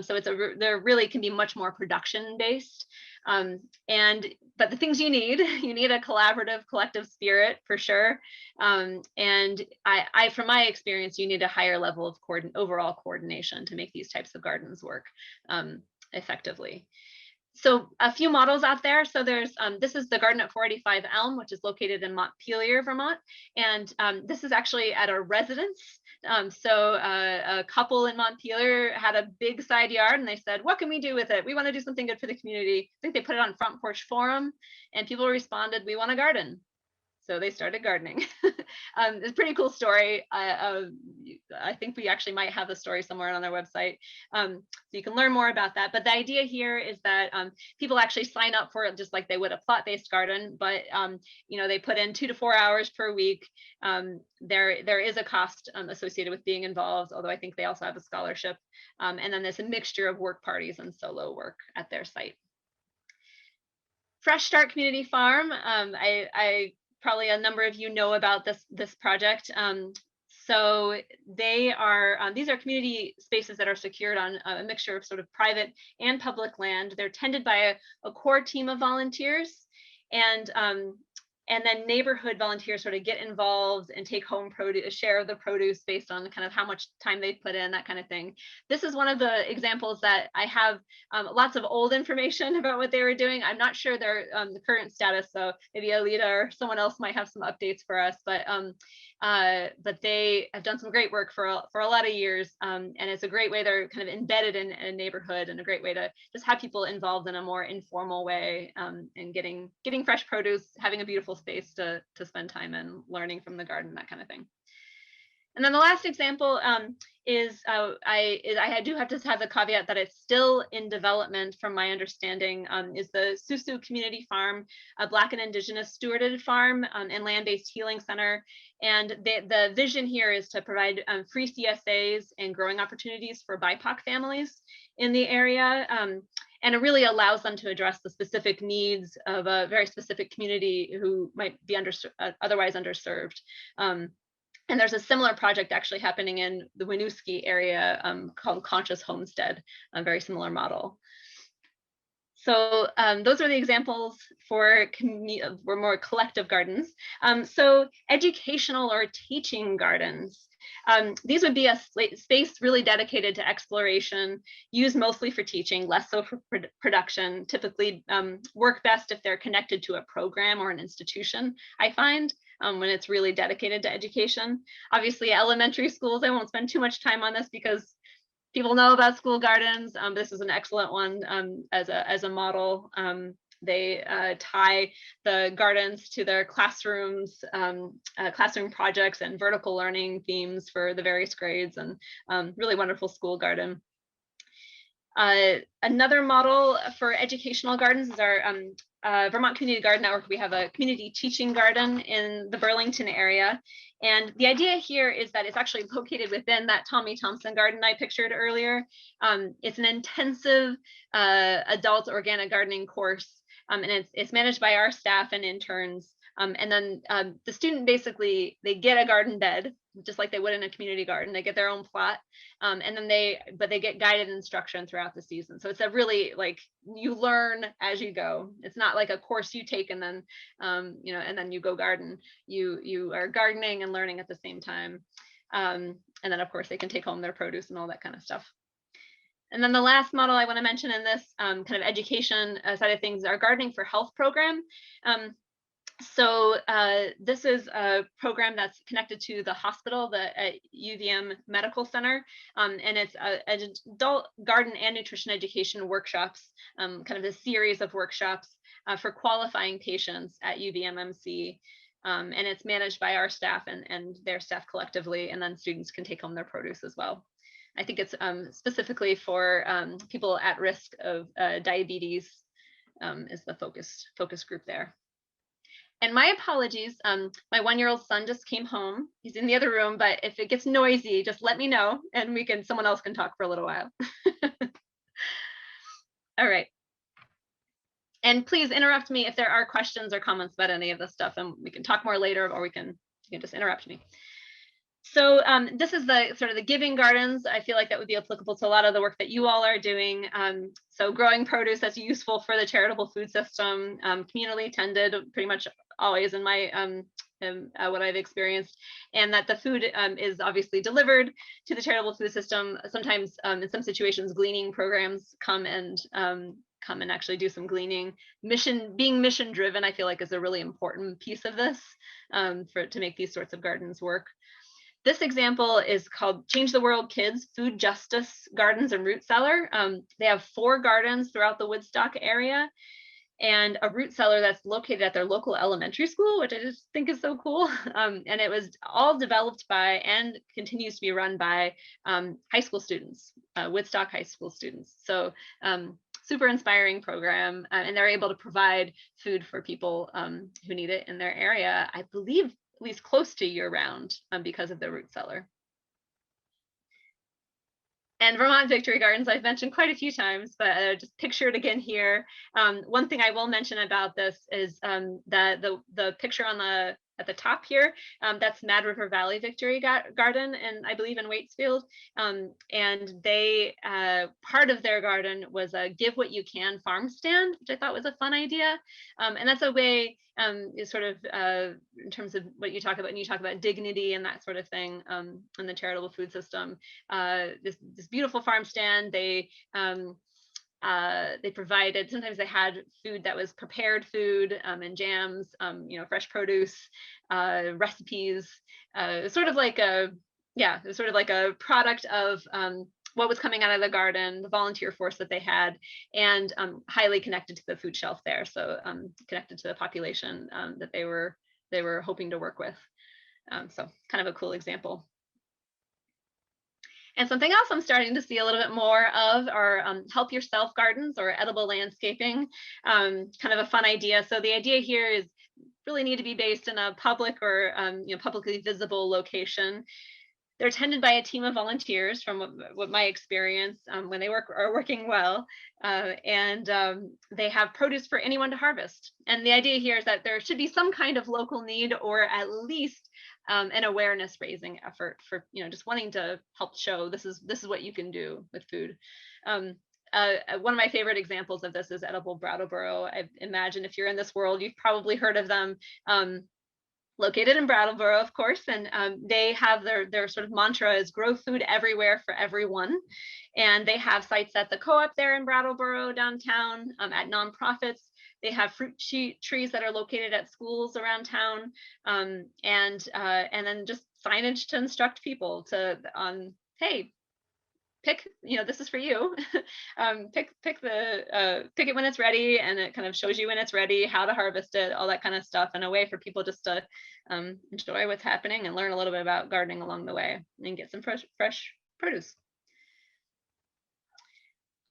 So there really can be much more production based. But the things you need a collaborative, collective spirit for sure. And I, from my experience, you need a higher level of overall coordination to make these types of gardens work effectively. So a few models out there. So there's, this is the garden at 485 Elm, which is located in Montpelier, Vermont. And this is actually at a residence. A couple in Montpelier had a big side yard and they said, what can we do with it? We want to do something good for the community. I think they put it on Front Porch Forum and people responded, we want a garden. So they started gardening. It's a pretty cool story. I think we actually might have the story somewhere on their website. So you can learn more about that. But the idea here is that people actually sign up for it just like they would a plot-based garden, but they put in 2 to 4 hours per week. There is a cost associated with being involved, although I think they also have a scholarship. And then there's a mixture of work parties and solo work at their site. Fresh Start Community Farm. Probably a number of you know about this project. So they are, these are community spaces that are secured on a mixture of sort of private and public land. They're tended by a core team of volunteers, and then neighborhood volunteers sort of get involved and take home a share of the produce based on kind of how much time they put in, that kind of thing. This is one of the examples that I have lots of old information about what they were doing. I'm not sure their the current status, so maybe Alita or someone else might have some updates for us, but they have done some great work for a lot of years, and it's a great way. They're kind of embedded in a neighborhood, and a great way to just have people involved in a more informal way, and getting fresh produce, having a beautiful space to spend time in, learning from the garden, that kind of thing. And then the last example is I do have to have the caveat that it's still in development from my understanding, is the Susu Community Farm, a Black and Indigenous stewarded farm and land-based healing center. And the vision here is to provide free CSAs and growing opportunities for BIPOC families in the area. And it really allows them to address the specific needs of a very specific community who might be otherwise underserved. And there's a similar project actually happening in the Winooski area called Conscious Homestead, a very similar model. So those are the examples for more collective gardens. So educational or teaching gardens. These would be a space really dedicated to exploration, used mostly for teaching, less so for production, typically work best if they're connected to a program or an institution, I find, when it's really dedicated to education. Obviously, elementary schools, I won't spend too much time on this because people know about school gardens. This is an excellent one as a model. They tie the gardens to their classrooms, classroom projects and vertical learning themes for the various grades, and really wonderful school garden. Another model for educational gardens is our Vermont Community Garden Network. We have a community teaching garden in the Burlington area. And the idea here is that it's actually located within that Tommy Thompson garden I pictured earlier. It's an intensive adult organic gardening course. And it's managed by our staff and interns. And then the student basically, they get a garden bed, just like they would in a community garden. They get their own plot, and then they get guided instruction throughout the season. So it's a really, like, you learn as you go. It's not like a course you take and then and then you go garden. You are gardening and learning at the same time. And then of course they can take home their produce and all that kind of stuff. And then the last model I want to mention in this kind of education side of things, our Gardening for Health program. So this is a program that's connected to the hospital, the UVM Medical Center, and it's an adult garden and nutrition education workshops, kind of a series of workshops for qualifying patients at UVMMC. And it's managed by our staff and their staff collectively, and then students can take home their produce as well. I think it's specifically for people at risk of diabetes is the focus group there. And my apologies, my 1-year-old son just came home. He's in the other room, but if it gets noisy, just let me know and someone else can talk for a little while. All right. And please interrupt me if there are questions or comments about any of this stuff, and we can talk more later, or you can just interrupt me. So this is the sort of the giving gardens. I feel like that would be applicable to a lot of the work that you all are doing. So growing produce that's useful for the charitable food system, communally tended pretty much always in my what I've experienced, and that the food is obviously delivered to the charitable food system. Sometimes in some situations, gleaning programs come and actually do some gleaning. Being mission driven, I feel like is a really important piece of this to make these sorts of gardens work. This example is called Change the World Kids Food Justice Gardens and Root Cellar. They have 4 gardens throughout the Woodstock area and a root cellar that's located at their local elementary school, which I just think is so cool. And it was all developed by and continues to be run by high school students, Woodstock high school students. So super inspiring program, and they're able to provide food for people who need it in their area, I believe, at least close to year round because of the root cellar. And Vermont Victory Gardens, I've mentioned quite a few times, but just picture it again here. One thing I will mention about this is that the picture on at the top here, that's Mad River Valley Victory Garden, and I believe in Waitsfield. And they, part of their garden was a Give What You Can farm stand, which I thought was a fun idea. And that's a way, is sort of in terms of what you talk about, and you talk about dignity and that sort of thing in the charitable food system. This beautiful farm stand, they provided, sometimes they had food that was prepared food and jams, fresh produce, recipes, sort of like a product of what was coming out of the garden, the volunteer force that they had, and highly connected to the food shelf there. So connected to the population that they were hoping to work with. So kind of a cool example. And something else I'm starting to see a little bit more of are help yourself gardens or edible landscaping, kind of a fun idea. So the idea here is really need to be based in a public or publicly visible location. They're tended by a team of volunteers from what my experience when they are working well, and they have produce for anyone to harvest. And the idea here is that there should be some kind of local need, or at least an awareness raising effort for just wanting to help show this is what you can do with food. One of my favorite examples of this is Edible Brattleboro. I imagine if you're in this world, you've probably heard of them. Located in Brattleboro, of course, and they have their sort of mantra is grow food everywhere for everyone. And they have sites at the co-op there in Brattleboro downtown, at nonprofits. They have fruit trees that are located at schools around town, and then just signage to instruct people hey, pick, this is for you. Pick it when it's ready, and it kind of shows you when it's ready, how to harvest it, all that kind of stuff, and a way for people just to enjoy what's happening and learn a little bit about gardening along the way and get some fresh produce.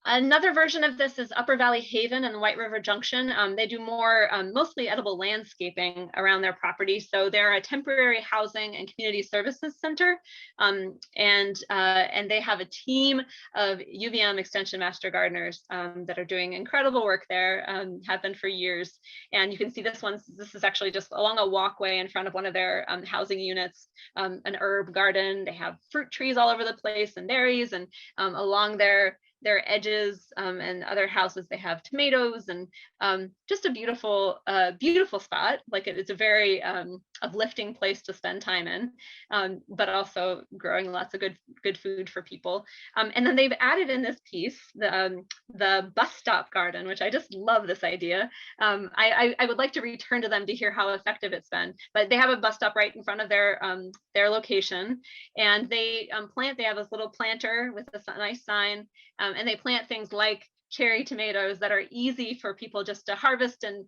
Another version of this is Upper Valley Haven and White River Junction. They do more mostly edible landscaping around their property. So they're a temporary housing and community services center, and they have a team of UVM Extension Master Gardeners that are doing incredible work there, have been for years. And you can see this is actually just along a walkway in front of one of their housing units, an herb garden. They have fruit trees all over the place and berries, and along their edges and other houses they have tomatoes, and just a beautiful spot. Like it's a very uplifting place to spend time in, but also growing lots of good food for people. And then they've added in this piece the bus stop garden, which I just love this idea. I would like to return to them to hear how effective it's been, but they have a bus stop right in front of their location, and they have this little planter with a nice sign, and they plant things like cherry tomatoes that are easy for people just to harvest and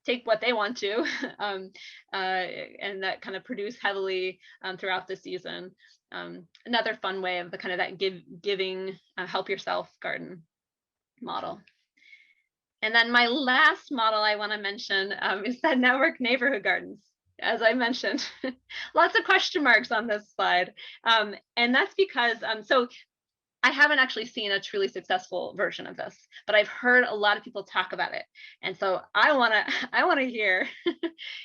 take what they want to, and that kind of produce heavily throughout the season. Another fun way of the kind of that giving help yourself garden model. And then my last model I want to mention is that network neighborhood gardens. As I mentioned, lots of question marks on this slide, and that's because so I haven't actually seen a truly successful version of this, but I've heard a lot of people talk about it. And so I want to hear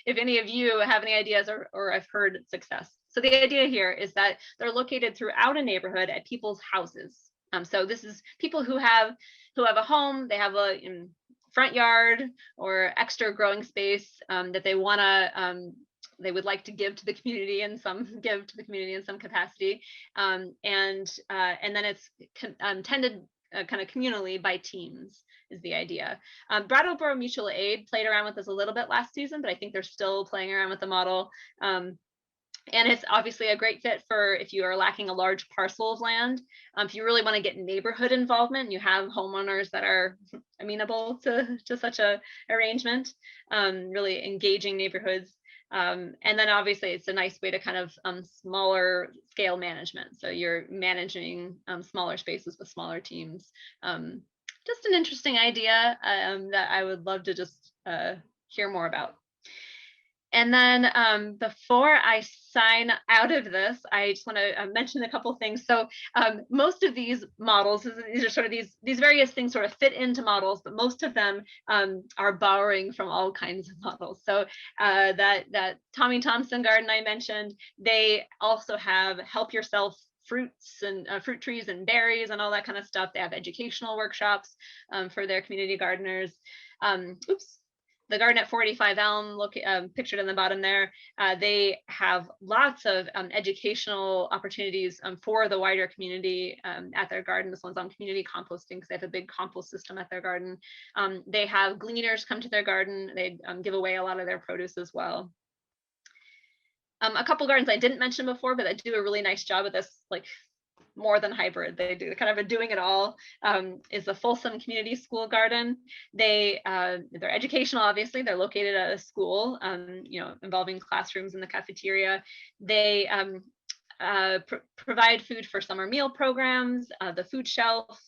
if any of you have any ideas or have heard success. So the idea here is that they're located throughout a neighborhood at people's houses. So this is people who have a home, they have a front yard or extra growing space that they want to they would like to give to the community in some capacity, and then it's tended kind of communally by teams is the idea. Brattleboro Mutual Aid played around with this a little bit last season, but I think they're still playing around with the model. And it's obviously a great fit for if you are lacking a large parcel of land. If you really want to get neighborhood involvement, you have homeowners that are amenable to such a arrangement, really engaging neighborhoods. And then obviously it's a nice way to kind of smaller scale management. So you're managing smaller spaces with smaller teams. Just an interesting idea that I would love to just hear more about. And then before I sign out of this, I just want to mention a couple things. So most of these models, these are sort of these various things sort of fit into models, but most of them are borrowing from all kinds of models. So that Tommy Thompson garden I mentioned, they also have help yourself fruits and fruit trees and berries and all that kind of stuff. They have educational workshops for their community gardeners. The garden at 485 Elm, pictured in the bottom there, they have lots of educational opportunities for the wider community at their garden. This one's on community composting because they have a big compost system at their garden. They have gleaners come to their garden. They give away a lot of their produce as well. A couple gardens I didn't mention before, but that do a really nice job of this, like more than hybrid. They do kind of a doing it all, is the Folsom Community School Garden. They're educational, obviously. They're located at a school, involving classrooms in the cafeteria. They provide food for summer meal programs, the food shelf.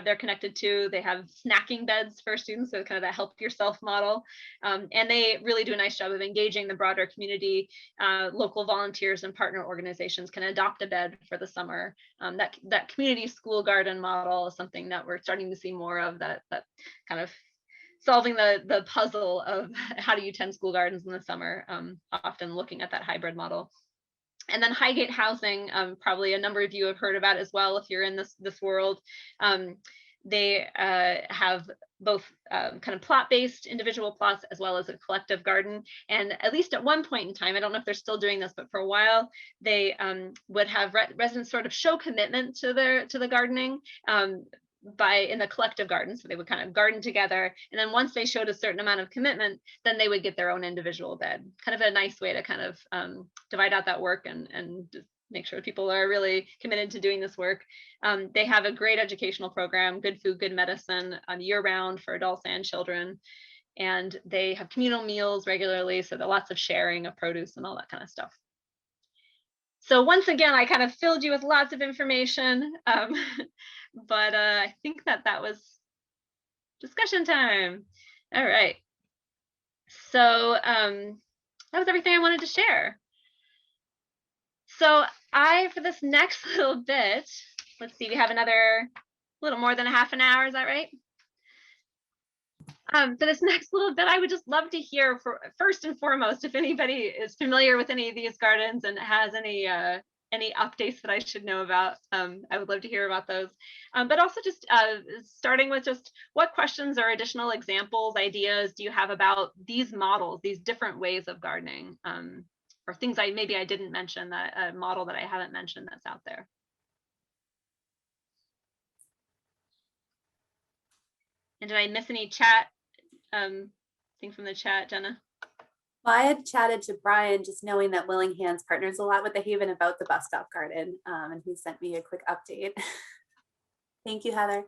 They're connected to. They have snacking beds for students, so kind of that help yourself model. And they really do a nice job of engaging the broader community. Local volunteers and partner organizations can adopt a bed for the summer. That community school garden model is something that we're starting to see more of, that kind of solving the puzzle of how do you tend school gardens in the summer, often looking at that hybrid model. And then Highgate Housing, probably a number of you have heard about as well if you're in this world. They have both kind of plot-based individual plots as well as a collective garden. And at least at one point in time, I don't know if they're still doing this, but for a while, they would have residents sort of show commitment to the gardening in the collective garden. So they would kind of garden together. And then once they showed a certain amount of commitment, then they would get their own individual bed. Kind of a nice way to kind of divide out that work and make sure people are really committed to doing this work. They have a great educational program, good food, good medicine, year round for adults and children. And they have communal meals regularly. So there's lots of sharing of produce and all that kind of stuff. So once again, I kind of filled you with lots of information, but I think that was discussion time. All right. So that was everything I wanted to share. So for this next little bit, let's see, we have another little more than a half an hour, is that right? For this next little bit, I would just love to hear, first and foremost, if anybody is familiar with any of these gardens and has any updates that I should know about. I would love to hear about those. But also just starting with just what questions or additional examples, ideas do you have about these models, these different ways of gardening, or things maybe I didn't mention, that a model that I haven't mentioned that's out there. And did I miss any chat? Thing from the chat, Jenna? Well, I had chatted to Brian, just knowing that Willing Hands partners a lot with the Haven about the bus stop garden, and he sent me a quick update. Thank you, Heather.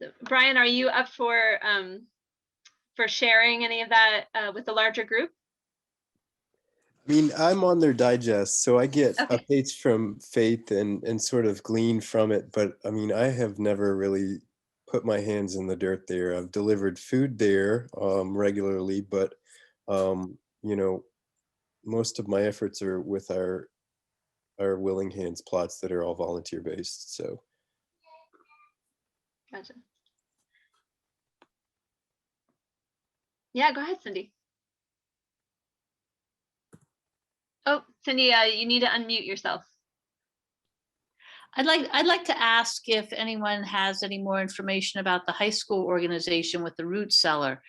So, Brian, are you up for sharing any of that with the larger group? I mean, I'm on their digest, so I get updates from Faith and sort of glean from it. But I mean, I have never really put my hands in the dirt there. I've delivered food there regularly, but most of my efforts are with our Willing Hands plots that are all volunteer based. So Gotcha. Yeah, go ahead, Cindy. Oh, Cindy, you need to unmute yourself. I'd like to ask if anyone has any more information about the high school organization with the root cellar.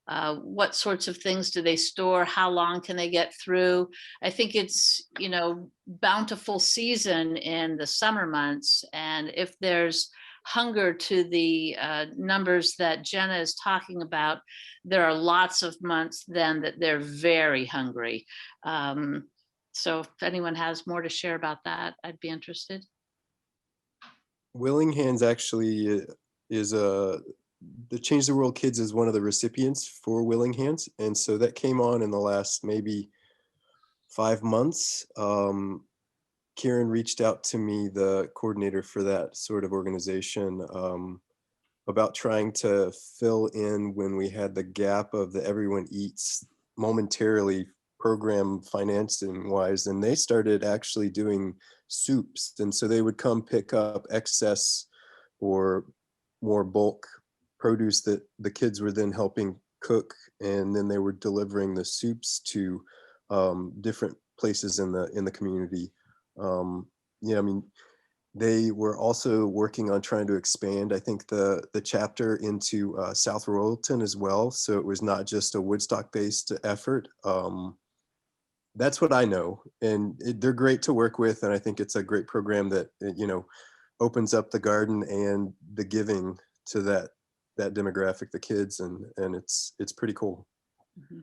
What sorts of things do they store? How long can they get through? I think it's, you know, bountiful season in the summer months. And if there's hunger to the numbers that Jenna is talking about, there are lots of months then that they're very hungry. So if anyone has more to share about that, I'd be interested. Willing Hands actually is the Change the World Kids is one of the recipients for Willing Hands. And so that came on in the last maybe 5 months. Karen reached out to me, the coordinator for that sort of organization, about trying to fill in when we had the gap of the Everyone Eats momentarily program financing wise. And they started actually doing soups. And so they would come pick up excess or more bulk produce that the kids were then helping cook. And then they were delivering the soups to different places in the community. Yeah, I mean, they were also working on trying to expand, I think, the chapter into South Royalton as well. So it was not just a Woodstock-based effort. That's what I know, and they're great to work with, and I think it's a great program that, you know, opens up the garden and the giving to that demographic, the kids, and it's pretty cool. Mm-hmm.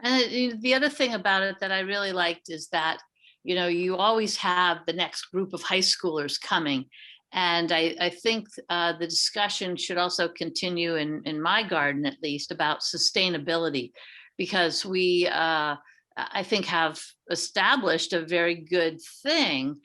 And the other thing about it that I really liked is that, you know, you always have the next group of high schoolers coming. And I think the discussion should also continue in my garden, at least, about sustainability, because we, I think, have established a very good thing.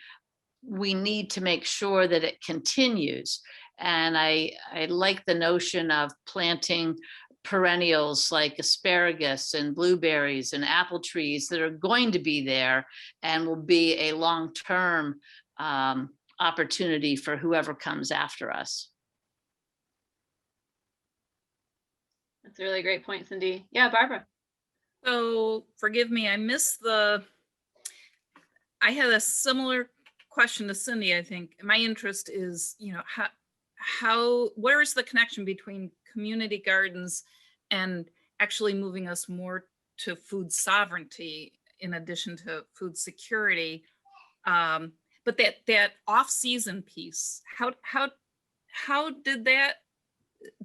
We need to make sure that it continues. And I like the notion of planting perennials like asparagus and blueberries and apple trees that are going to be there and will be a long-term opportunity for whoever comes after us. That's a really great point, Cindy. Yeah, Barbara. So forgive me, I missed I had a similar question to Cindy, I think. My interest is, you know, where is the connection between community gardens and actually moving us more to food sovereignty in addition to food security? But that off-season piece, how did that,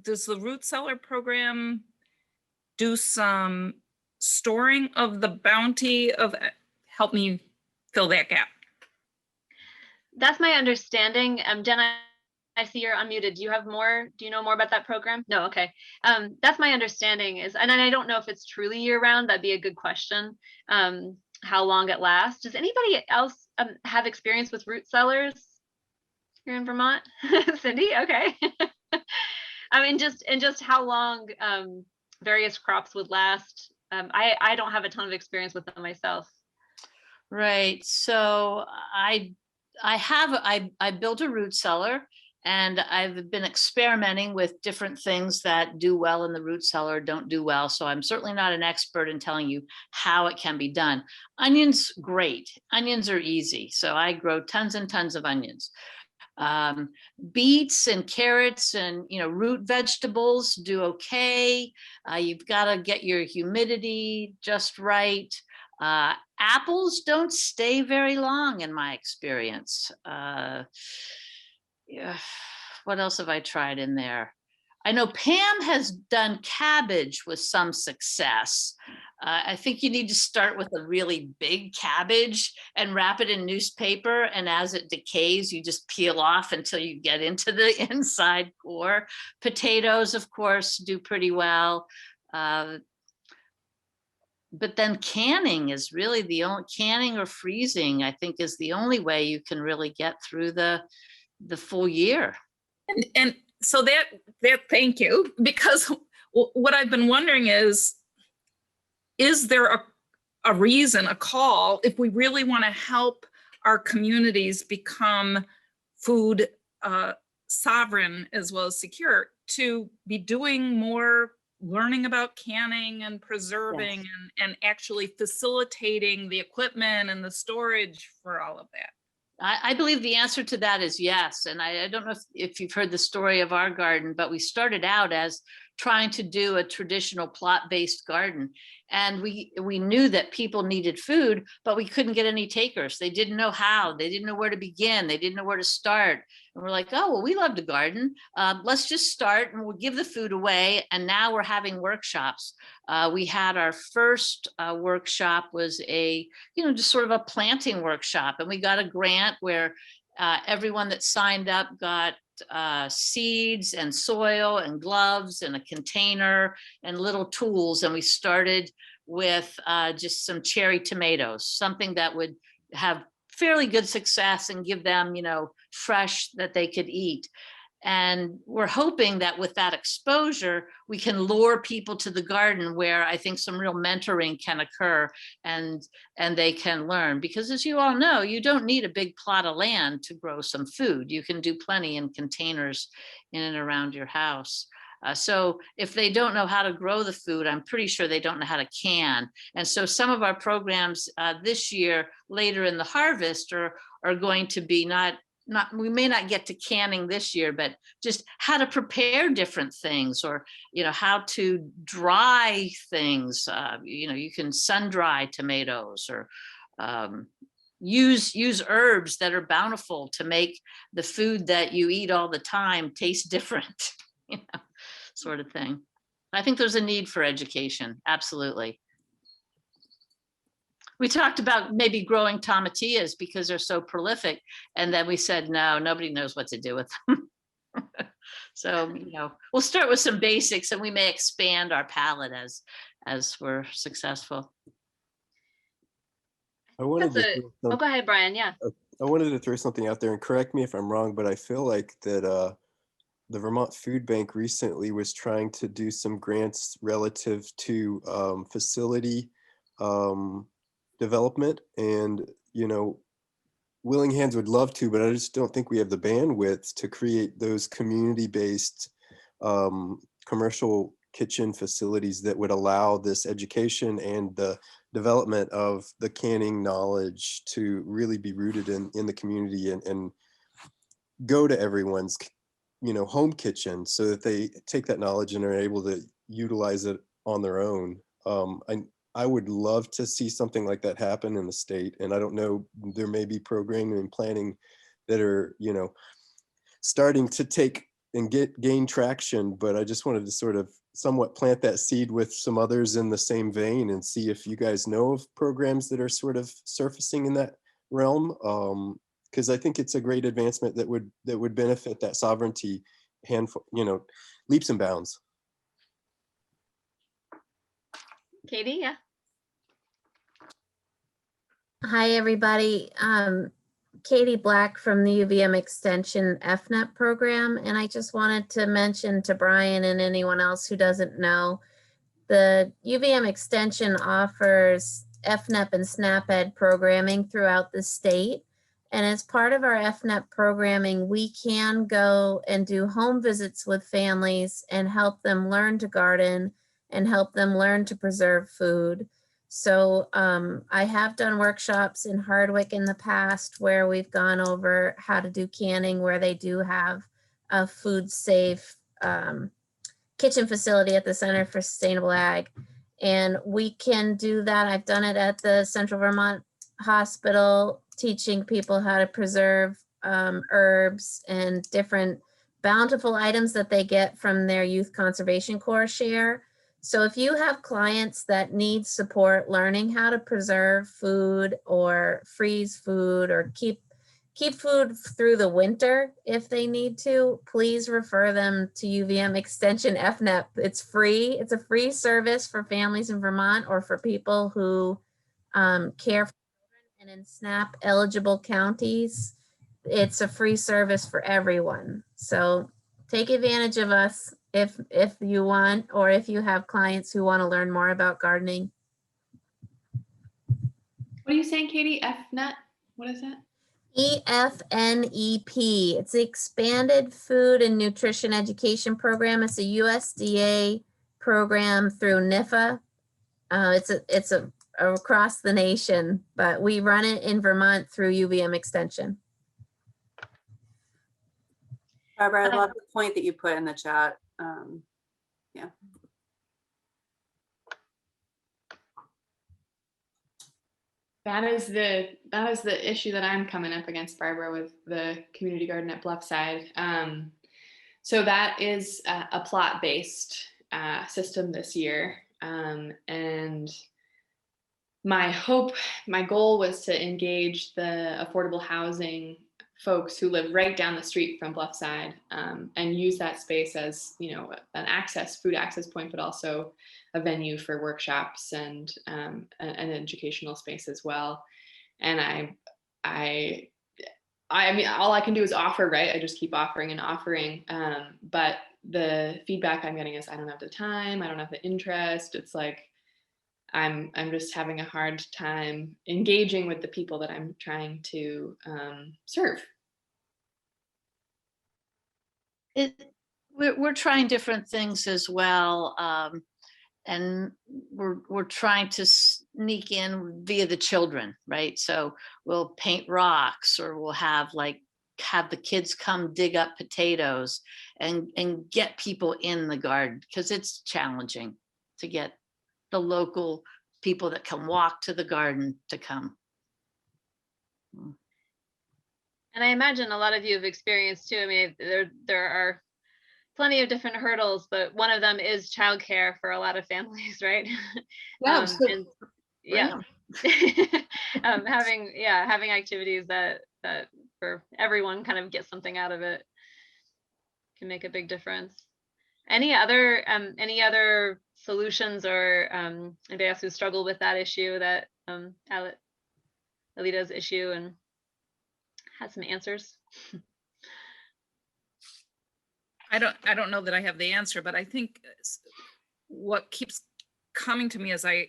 does the root cellar program do some storing of the bounty of, help me fill that gap? That's my understanding. Jen, I see you're unmuted. Do you have more? Do you know more about that program? No, okay. That's my understanding is, and I don't know if it's truly year round. That'd be a good question. How long it lasts. Does anybody else have experience with root cellars here in Vermont? Cindy, okay. I mean, just how long various crops would last. I don't have a ton of experience with them myself. Right. So I built a root cellar, and I've been experimenting with different things that do well in the root cellar, don't do well. So I'm certainly not an expert in telling you how it can be done. Onions, great. Onions are easy. So I grow tons and tons of onions. Beets and carrots and, you know, root vegetables do okay. You've got to get your humidity just right. Apples don't stay very long in my experience. Yeah. What else have I tried in there? I know Pam has done cabbage with some success. I think you need to start with a really big cabbage and wrap it in newspaper. And as it decays, you just peel off until you get into the inside core. Potatoes, of course, do pretty well. But then canning is really the only, canning or freezing, I think, is the only way you can really get through the full year. And so that thank you, because what I've been wondering is there a reason, a call, if we really want to help our communities become food sovereign as well as secure, to be doing more learning about canning and preserving, Yes. and actually facilitating the equipment and the storage for all of that. I believe the answer to that is yes. And I don't know if you've heard the story of our garden, but we started out as trying to do a traditional plot-based garden. And we knew that people needed food, but we couldn't get any takers. They didn't know how, they didn't know where to begin, they didn't know where to start. And we're like, oh, well, we love to garden. Let's just start and we'll give the food away. And now we're having workshops. We had our first workshop was just sort of a planting workshop. And we got a grant where everyone that signed up got seeds and soil and gloves and a container and little tools. And we started with just some cherry tomatoes, something that would have fairly good success and give them, fresh that they could eat. And we're hoping that with that exposure, we can lure people to the garden where I think some real mentoring can occur and they can learn. Because as you all know, you don't need a big plot of land to grow some food. You can do plenty in containers in and around your house. So if they don't know how to grow the food, I'm pretty sure they don't know how to can. And so some of our programs this year, later in the harvest, are going to be we may not get to canning this year, but just how to prepare different things, or how to dry things. You can sun dry tomatoes, or use herbs that are bountiful to make the food that you eat all the time taste different, sort of thing. I think there's a need for education. Absolutely. We talked about maybe growing tomatillas because they're so prolific. And then we said, no, nobody knows what to do with them. So, we'll start with some basics and we may expand our palette as we're successful. Go ahead, Brian. Yeah. I wanted to throw something out there, and correct me if I'm wrong, but I feel like that the Vermont Food Bank recently was trying to do some grants relative to facility development, and Willing Hands would love to, but I just don't think we have the bandwidth to create those community-based commercial kitchen facilities that would allow this education and the development of the canning knowledge to really be rooted in the community and go to everyone's home kitchen, so that they take that knowledge and are able to utilize it on their own. I would love to see something like that happen in the state. And I don't know, there may be programming and planning that are, starting to take and gain traction, but I just wanted to sort of somewhat plant that seed with some others in the same vein and see if you guys know of programs that are sort of surfacing in that realm. Because I think it's a great advancement that would benefit that sovereignty leaps and bounds. Katie, yeah. Hi, everybody. Katie Black from the UVM Extension FNEP program. And I just wanted to mention to Brian and anyone else who doesn't know, the UVM Extension offers FNEP and SNAP-Ed programming throughout the state. And as part of our FNEP programming, we can go and do home visits with families and help them learn to garden and help them learn to preserve food. So I have done workshops in Hardwick in the past where we've gone over how to do canning, where they do have a food safe kitchen facility at the Center for Sustainable Ag. And we can do that. I've done it at the Central Vermont Hospital, teaching people how to preserve herbs and different bountiful items that they get from their Youth Conservation Corps share. So if you have clients that need support learning how to preserve food or freeze food or keep food through the winter if they need to, please refer them to UVM Extension FNEP. It's free. It's a free service for families in Vermont or for people who care for children. And in SNAP eligible counties, it's a free service for everyone. So take advantage of us if you want, or if you have clients who want to learn more about gardening. What are you saying, Katie? FNEP? What is that? EFNEP. It's the Expanded Food and Nutrition Education Program. It's a USDA program through NIFA. It's across the nation, but we run it in Vermont through UVM Extension. Barbara, I love the point that you put in the chat. Yeah. That is the issue that I'm coming up against, Barbara, with the community garden at Bluffside. So that is a plot-based system this year. And my goal was to engage the affordable housing folks who live right down the street from Bluffside, and use that space as, an food access point, but also a venue for workshops and an educational space as well. And I mean, all I can do is offer, right? I just keep offering and offering. But the feedback I'm getting is I don't have the time, I don't have the interest. It's like I'm just having a hard time engaging with the people that I'm trying to serve. We're trying different things as well, and we're trying to sneak in via the children, right? So we'll paint rocks, or we'll have the kids come dig up potatoes and get people in the garden, because it's challenging to get the local people that can walk to the garden to come. And I imagine a lot of you have experienced too. I mean, there are plenty of different hurdles, but one of them is childcare for a lot of families, right? Yeah, having activities that for everyone kind of get something out of it can make a big difference. Any other solutions, or anybody else who struggled with that issue, that Alita's issue, and had some answers? I don't know that I have the answer, but I think what keeps coming to me as I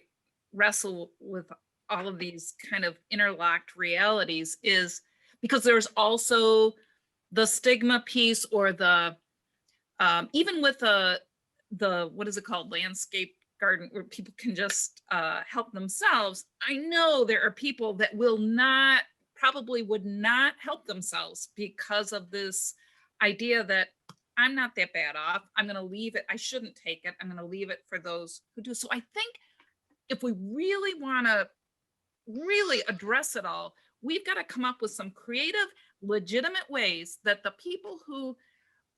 wrestle with all of these kind of interlocked realities is because there's also the stigma piece, or the even with the what is it called, landscape garden, where people can just help themselves. I know there are people that probably would not help themselves because of this idea that I'm not that bad off, I'm going to leave it, I shouldn't take it, I'm going to leave it for those who do. So I think if we really want to really address it all, we've got to come up with some creative, legitimate ways that the people who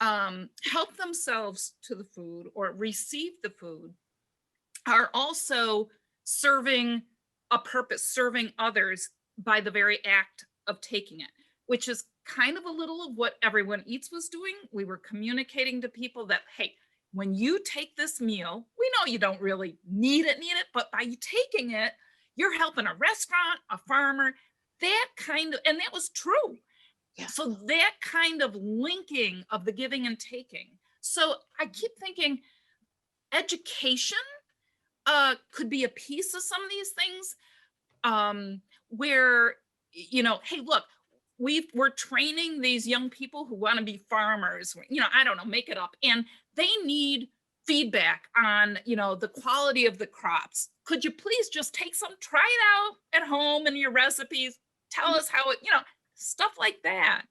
help themselves to the food or receive the food are also serving a purpose, serving others by the very act of taking it, which is kind of a little of what Everyone Eats was doing. We were communicating to people that, hey, when you take this meal, we know you don't really need it, but by you taking it, you're helping a restaurant, a farmer, and that was true. Yeah. So that kind of linking of the giving and taking. So I keep thinking education could be a piece of some of these things, where, hey, look, we're training these young people who want to be farmers, I don't know, make it up. And they need feedback on, the quality of the crops. Could you please just take some, try it out at home in your recipes, tell us how it, stuff like that.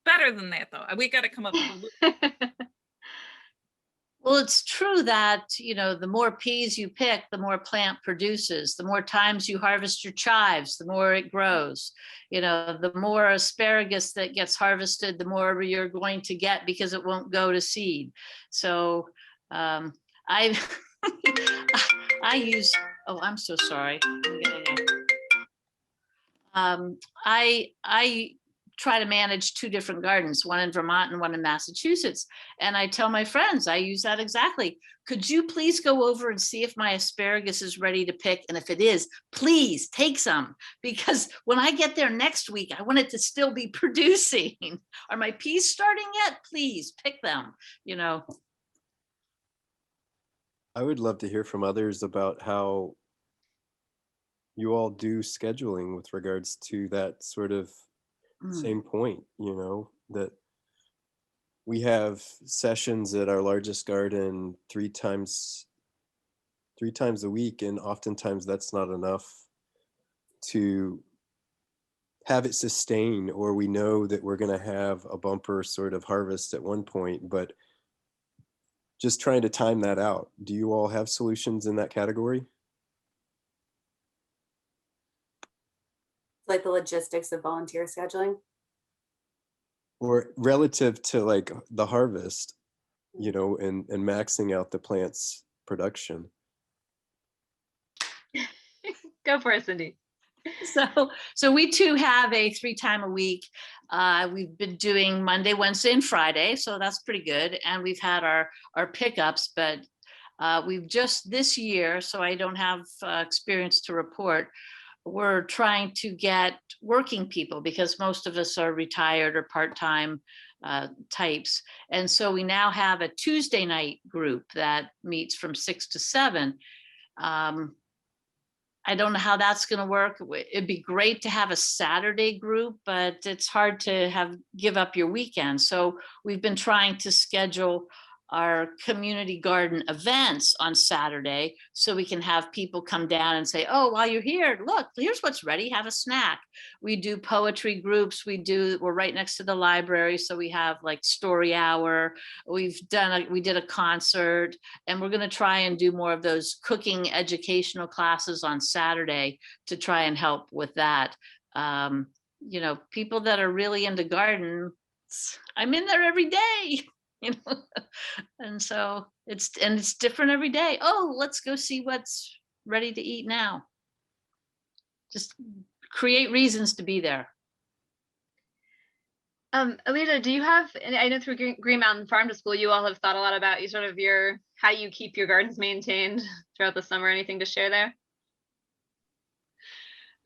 Better than that, though. We got to come up with Well, it's true that, the more peas you pick, the more plant produces. The more times you harvest your chives, the more it grows. The more asparagus that gets harvested, the more you're going to get, because it won't go to seed. So I use, oh, I'm so sorry. I try to manage two different gardens, one in Vermont and one in Massachusetts. And I tell my friends, I use that exactly. Could you please go over and see if my asparagus is ready to pick? And if it is, please take some, because when I get there next week, I want it to still be producing. Are my peas starting yet? Please pick them, I would love to hear from others about how you all do scheduling with regards to that sort of same point, you know, that we have sessions at our largest garden three times a week, and oftentimes that's not enough to have it sustain, or we know that we're going to have a bumper sort of harvest at one point, but just trying to time that out. Do you all have solutions in that category? Like the logistics of volunteer scheduling? Or relative to like the harvest, you know, and maxing out the plant's production? Go for it, Cindy. So we too have a 3 time a week. We've been doing Monday, Wednesday, and Friday, so that's pretty good. And we've had our pickups, but we've just this year, so I don't have experience to report. We're trying to get working people because most of us are retired or part-time types. And so we now have a Tuesday night group that meets from 6 to 7. I don't know how that's going to work. It'd be great to have a Saturday group, but it's hard to give up your weekend. So we've been trying to schedule our community garden events on Saturday so we can have people come down and say, oh, while you're here, look, here's what's ready, have a snack. We do poetry groups. We're right next to the library, so we have like story hour. We did a concert, and we're going to try and do more of those cooking educational classes on Saturday to try and help with that. You know, people that are really into garden, I'm in there every day. You know, and so it's different every day. Oh, let's go see what's ready to eat now. Just create reasons to be there. Alita, do you have, and I know through Green Mountain Farm to School, you all have thought a lot about how you keep your gardens maintained throughout the summer. Anything to share there?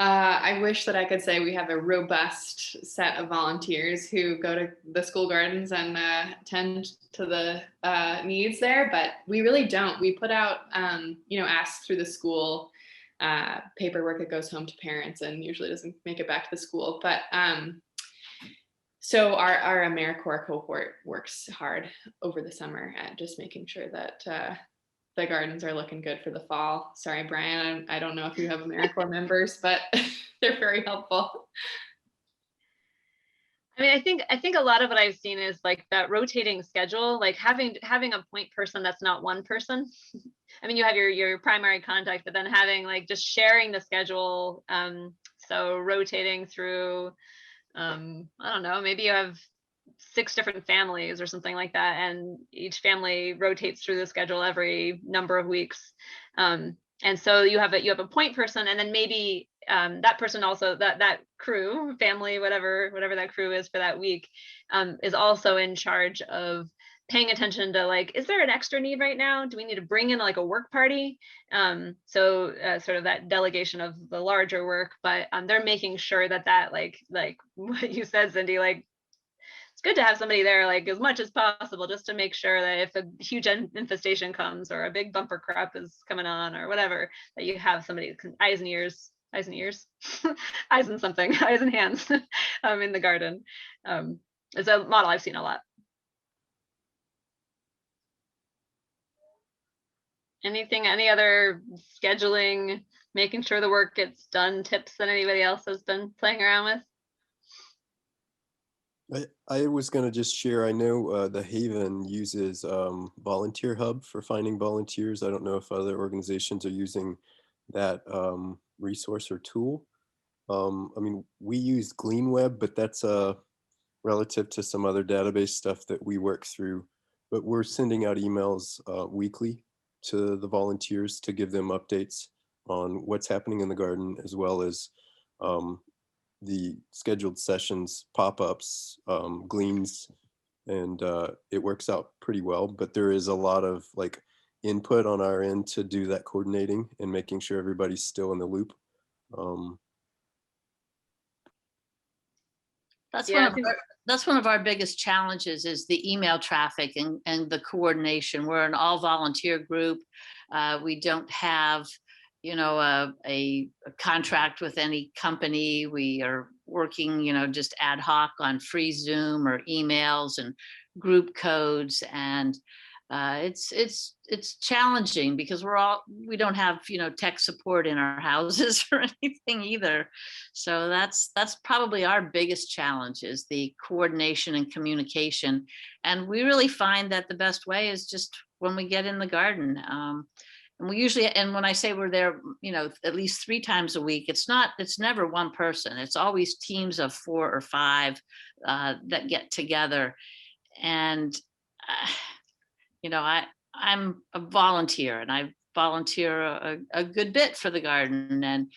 I wish that I could say we have a robust set of volunteers who go to the school gardens and tend to the needs there, but we really don't. We put out, ask through the school paperwork that goes home to parents and usually doesn't make it back to the school. But so our AmeriCorps cohort works hard over the summer at just making sure that the gardens are looking good for the fall. Sorry, Brian, I don't know if you have AmeriCorps members, but they're very helpful. I mean, I think a lot of what I've seen is like that rotating schedule, like having a point person that's not one person. I mean, you have your primary contact, but then having like just sharing the schedule. So rotating through, I don't know, maybe you have 6 different families or something like that, and each family rotates through the schedule every number of weeks, and so you have a point person, and then maybe that person also, that crew, family, whatever that crew is for that week, is also in charge of paying attention to like, is there an extra need right now? Do we need to bring in like a work party? So sort of that delegation of the larger work, but they're making sure that like what you said, Cindy, like it's good to have somebody there like as much as possible, just to make sure that if a huge infestation comes or a big bumper crop is coming on or whatever, that you have somebody, eyes and ears, eyes and something, eyes and hands in the garden. It's a model I've seen a lot. Any other scheduling, making sure the work gets done tips that anybody else has been playing around with? I was going to just share, I know the Haven uses Volunteer Hub for finding volunteers. I don't know if other organizations are using that resource or tool. I mean, we use GleanWeb, but that's relative to some other database stuff that we work through. But we're sending out emails weekly to the volunteers to give them updates on what's happening in the garden, as well as the scheduled sessions, pop-ups, gleans, and it works out pretty well. But there is a lot of like input on our end to do that coordinating and making sure everybody's still in the loop. That's one of our biggest challenges is the email traffic and the coordination. We're an all volunteer group. We don't have a contract with any company. We are working, just ad hoc on free Zoom or emails and group codes. And it's challenging because we don't have, tech support in our houses or anything either. So that's probably our biggest challenge, is the coordination and communication. And we really find that the best way is just when we get in the garden. And we usually, and when I say we're there, at least 3 times a week, it's never one person. It's always teams of 4 or 5 that get together. And, I'm a volunteer, and I volunteer a good bit for the garden. And,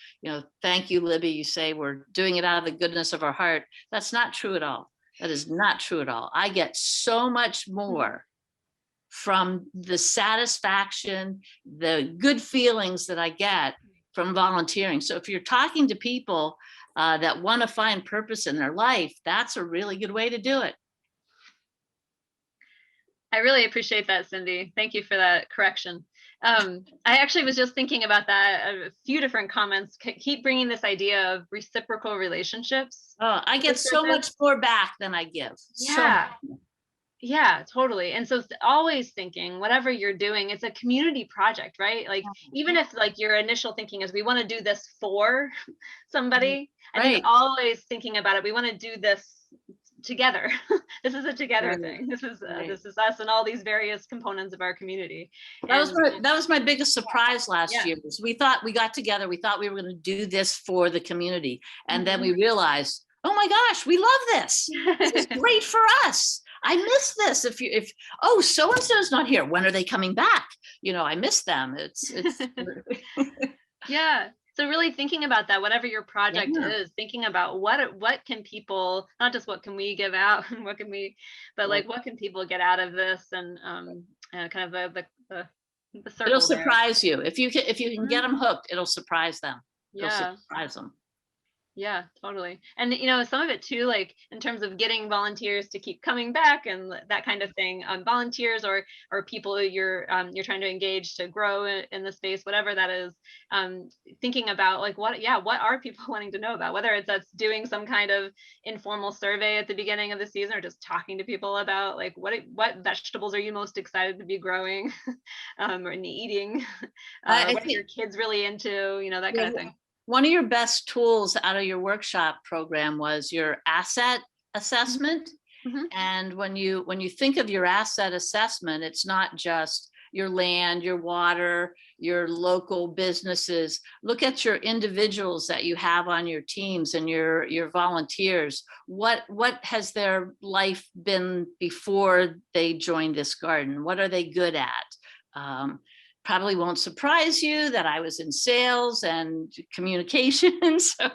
thank you, Libby. You say we're doing it out of the goodness of our heart. That's not true at all. That is not true at all. I get so much more from the satisfaction, the good feelings that I get from volunteering. So if you're talking to people that want to find purpose in their life, that's a really good way to do it. I really appreciate that, Cindy. Thank you for that correction. I actually was just thinking about that. A few different comments keep bringing this idea of reciprocal relationships. Oh, I get so much more back than I give. Yeah. Yeah, totally. And so always thinking, whatever you're doing, it's a community project, right? Like, even if like your initial thinking is we want to do this for somebody, I think always thinking about it, we want to do this together. This is a together thing. This is us and all these various components of our community. That was my biggest surprise last year. We got together, we thought we were going to do this for the community. And then we realized, oh my gosh, we love this. This is great for us. I miss this. If so-and-so's not here, when are they coming back? I miss them. It's yeah. So really thinking about that, whatever your project is, thinking about what can people, not just what can we give out, but like what can people get out of this, and kind of the circle. It'll surprise you if you can get them hooked. It'll surprise them. It'll surprise them. Yeah, totally. And some of it too, like in terms of getting volunteers to keep coming back and that kind of thing, volunteers or people you're trying to engage to grow in the space, whatever that is, thinking about like what are people wanting to know about, whether it's that's doing some kind of informal survey at the beginning of the season, or just talking to people about like what vegetables are you most excited to be growing or eating, what are your kids really into, that kind of thing. One of your best tools out of your workshop program was your asset assessment. Mm-hmm. And when you think of your asset assessment, it's not just your land, your water, your local businesses. Look at your individuals that you have on your teams and your volunteers. What has their life been before they joined this garden? What are they good at? Probably won't surprise you that I was in sales and communication. So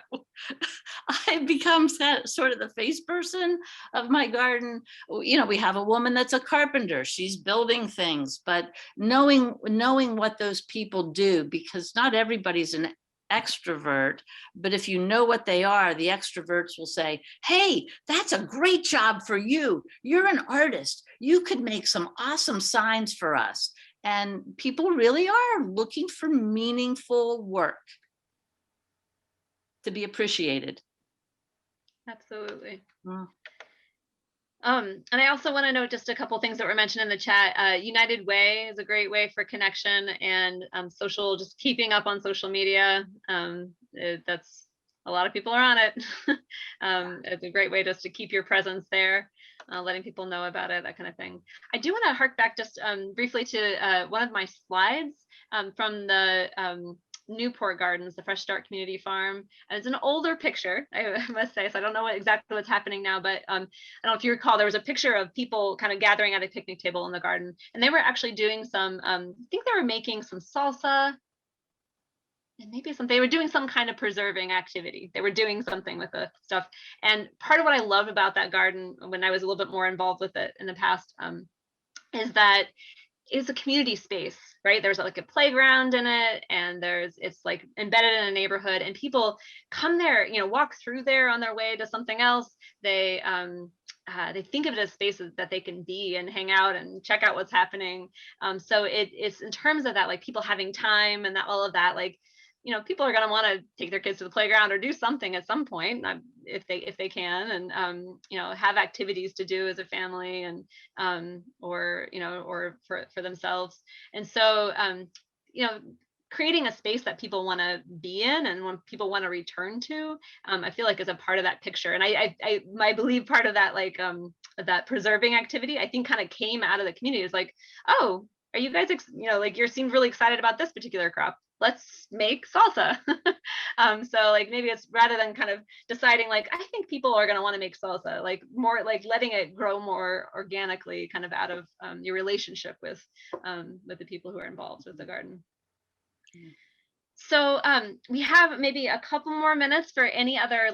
I've become sort of the face person of my garden. We have a woman that's a carpenter. She's building things, but knowing what those people do, because not everybody's an extrovert, but if you know what they are, the extroverts will say, hey, that's a great job for you. You're an artist. You could make some awesome signs for us. And people really are looking for meaningful work to be appreciated. Absolutely. And I also want to note just a couple things that were mentioned in the chat. United Way is a great way for connection and social, just keeping up on social media. That's a lot of people are on it. It's a great way just to keep your presence there. Letting people know about it, that kind of thing. I do want to hark back just briefly to one of my slides from the Newport Gardens, the Fresh Start Community Farm. And it's an older picture, I must say, so I don't know exactly what's happening now, but I don't know if you recall, there was a picture of people kind of gathering at a picnic table in the garden, and they were actually doing some, I think they were making some salsa, and maybe they were doing some kind of preserving activity. They were doing something with the stuff. And part of what I love about that garden when I was a little bit more involved with it in the past is that it's a community space, right? There's like a playground in it, and it's like embedded in a neighborhood, and people come there, walk through there on their way to something else. They think of it as spaces that they can be and hang out and check out what's happening. So it's in terms of that, like people having time and that all of that, like people are going to want to take their kids to the playground or do something at some point, if they can, and have activities to do as a family, and or for themselves. And so creating a space that people want to be in and when people want to return to, I feel like is a part of that picture. And I believe part of that, like that preserving activity, I think kind of came out of the community. It's like, oh, are you guys, like you seem really excited about this particular crop. Let's make salsa. So like maybe it's rather than kind of deciding like, I think people are going to want to make salsa, like more like letting it grow more organically, kind of out of your relationship with the people who are involved with the garden. So we have maybe a couple more minutes for any other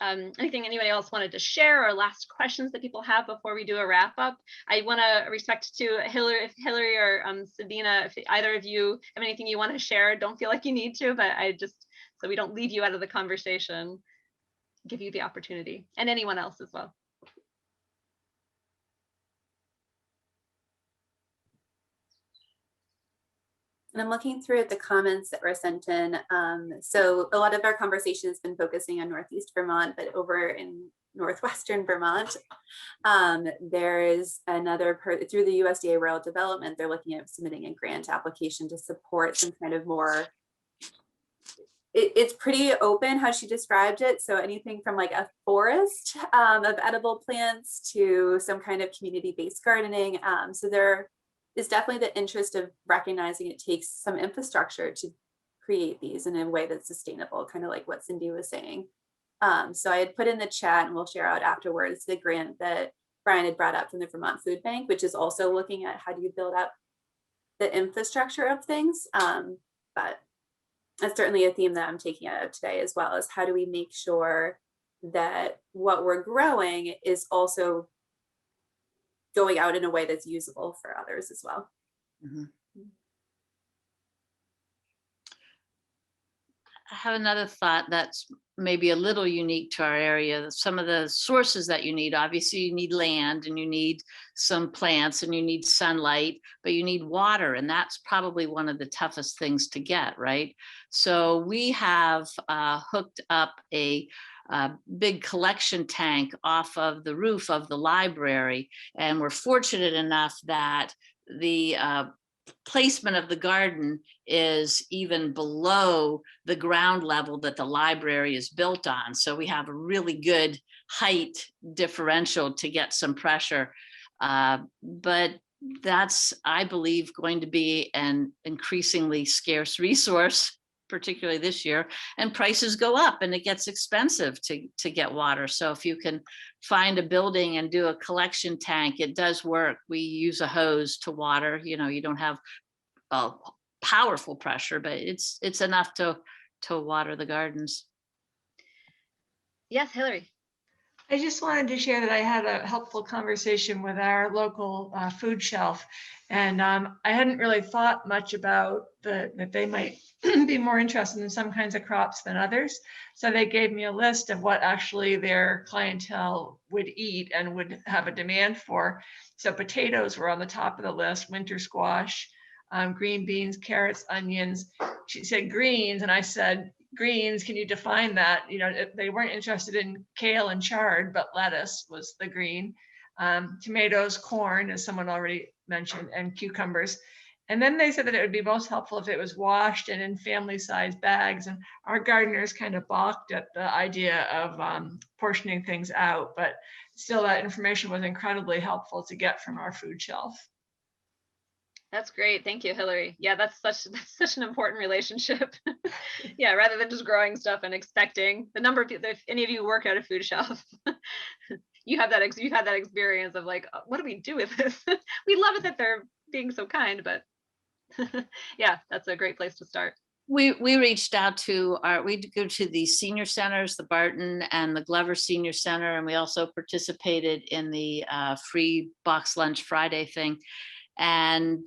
anything anybody else wanted to share, or last questions that people have before we do a wrap up. I want to respect to Hillary or Sabina, if either of you have anything you want to share, don't feel like you need to, but I just, so we don't leave you out of the conversation, give you the opportunity, and anyone else as well. And I'm looking through at the comments that were sent in. So a lot of our conversation has been focusing on Northeast Vermont, but over in Northwestern Vermont, there is another through the USDA Rural Development, they're looking at submitting a grant application to support some kind of more, it's pretty open how she described it. So anything from like a forest of edible plants to some kind of community-based gardening. So there is definitely the interest of recognizing it takes some infrastructure to create these in a way that's sustainable, kind of like what Cindy was saying. So I had put in the chat, and we'll share out afterwards, the grant that Brian had brought up from the Vermont Food Bank, which is also looking at how do you build up the infrastructure of things. But that's certainly a theme that I'm taking out of today, as well as how do we make sure that what we're growing is also going out in a way that's usable for others as well. Mm-hmm. I have another thought that's maybe a little unique to our area. Some of the sources that you need, obviously you need land, and you need some plants, and you need sunlight, but you need water, and that's probably one of the toughest things to get, right? So we have hooked up a big collection tank off of the roof of the library, and we're fortunate enough that the placement of the garden is even below the ground level that the library is built on. So we have a really good height differential to get some pressure. But that's, I believe, going to be an increasingly scarce resource, particularly this year, and prices go up and it gets expensive to get water. So if you can find a building and do a collection tank, it does work. We use a hose to water, you don't have a powerful pressure, but it's enough to water the gardens. Yes, Hillary. I just wanted to share that I had a helpful conversation with our local food shelf, and I hadn't really thought much about that they might be more interested in some kinds of crops than others. So they gave me a list of what actually their clientele would eat and would have a demand for. So potatoes were on the top of the list, winter squash, green beans, carrots, onions. She said greens, and I said, greens, can you define that? They weren't interested in kale and chard, but lettuce was the green. Tomatoes, corn, as someone already mentioned, and cucumbers. And then they said that it would be most helpful if it was washed and in family-sized bags. And our gardeners kind of balked at the idea of portioning things out, but still that information was incredibly helpful to get from our food shelf. That's great. Thank you, Hillary. Yeah, that's such an important relationship. Yeah, rather than just growing stuff and expecting the number of people, if any of you work at a food shelf, you've had that experience of like, what do we do with this? We love it that they're being so kind, but yeah, that's a great place to start. We reached out to we go to the senior centers, the Barton and the Glover Senior Center, and we also participated in the free box lunch Friday thing. And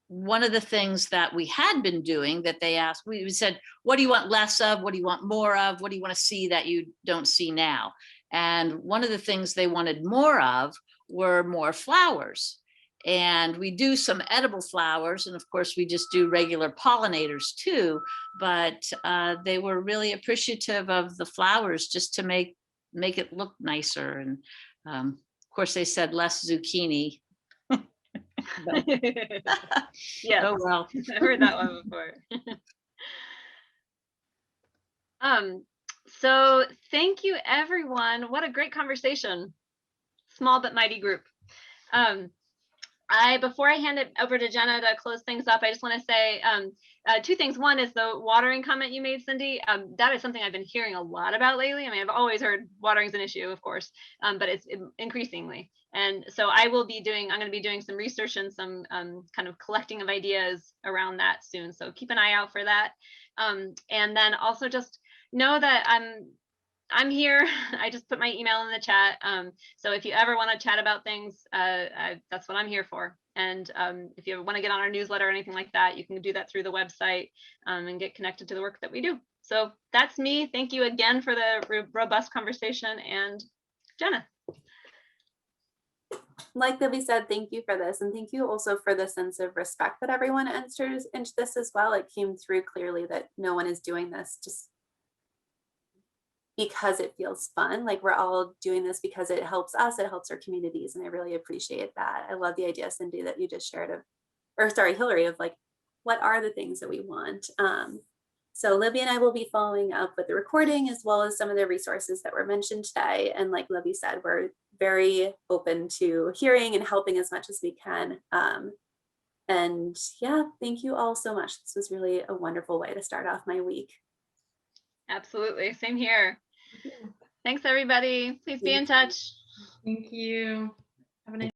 one of the things that we had been doing that they asked, we said, what do you want less of? What do you want more of? What do you want to see that you don't see now? And one of the things they wanted more of were more flowers. And we do some edible flowers, and of course we just do regular pollinators too, but they were really appreciative of the flowers just to make it look nicer. And of course they said less zucchini. Yeah, Oh well. I heard that one before. So thank you everyone. What a great conversation. Small but mighty group. Before I hand it over to Jenna to close things up, I just want to say two things. One is the watering comment you made, Cindy. That is something I've been hearing a lot about lately. I mean, I've always heard watering is an issue, of course, but it's increasingly. And so I'm going to be doing some research and some kind of collecting of ideas around that soon. So keep an eye out for that. And then also just know that I'm here. I just put my email in the chat. So if you ever want to chat about things, that's what I'm here for. And if you want to get on our newsletter or anything like that, you can do that through the website and get connected to the work that we do. So that's me. Thank you again for the robust conversation. And Jenna. Like Libby said, thank you for this. And thank you also for the sense of respect that everyone enters into this as well. It came through clearly that no one is doing this just because it feels fun. Like we're all doing this because it helps us, it helps our communities. And I really appreciate that. I love the idea, Cindy, that you just shared Hillary, of like, what are the things that we want? So Libby and I will be following up with the recording as well as some of the resources that were mentioned today. And like Libby said, we're very open to hearing and helping as much as we can. And yeah, thank you all so much. This was really a wonderful way to start off my week. Absolutely. Same here. Thanks, everybody. Please be in touch. Thank you. Have a nice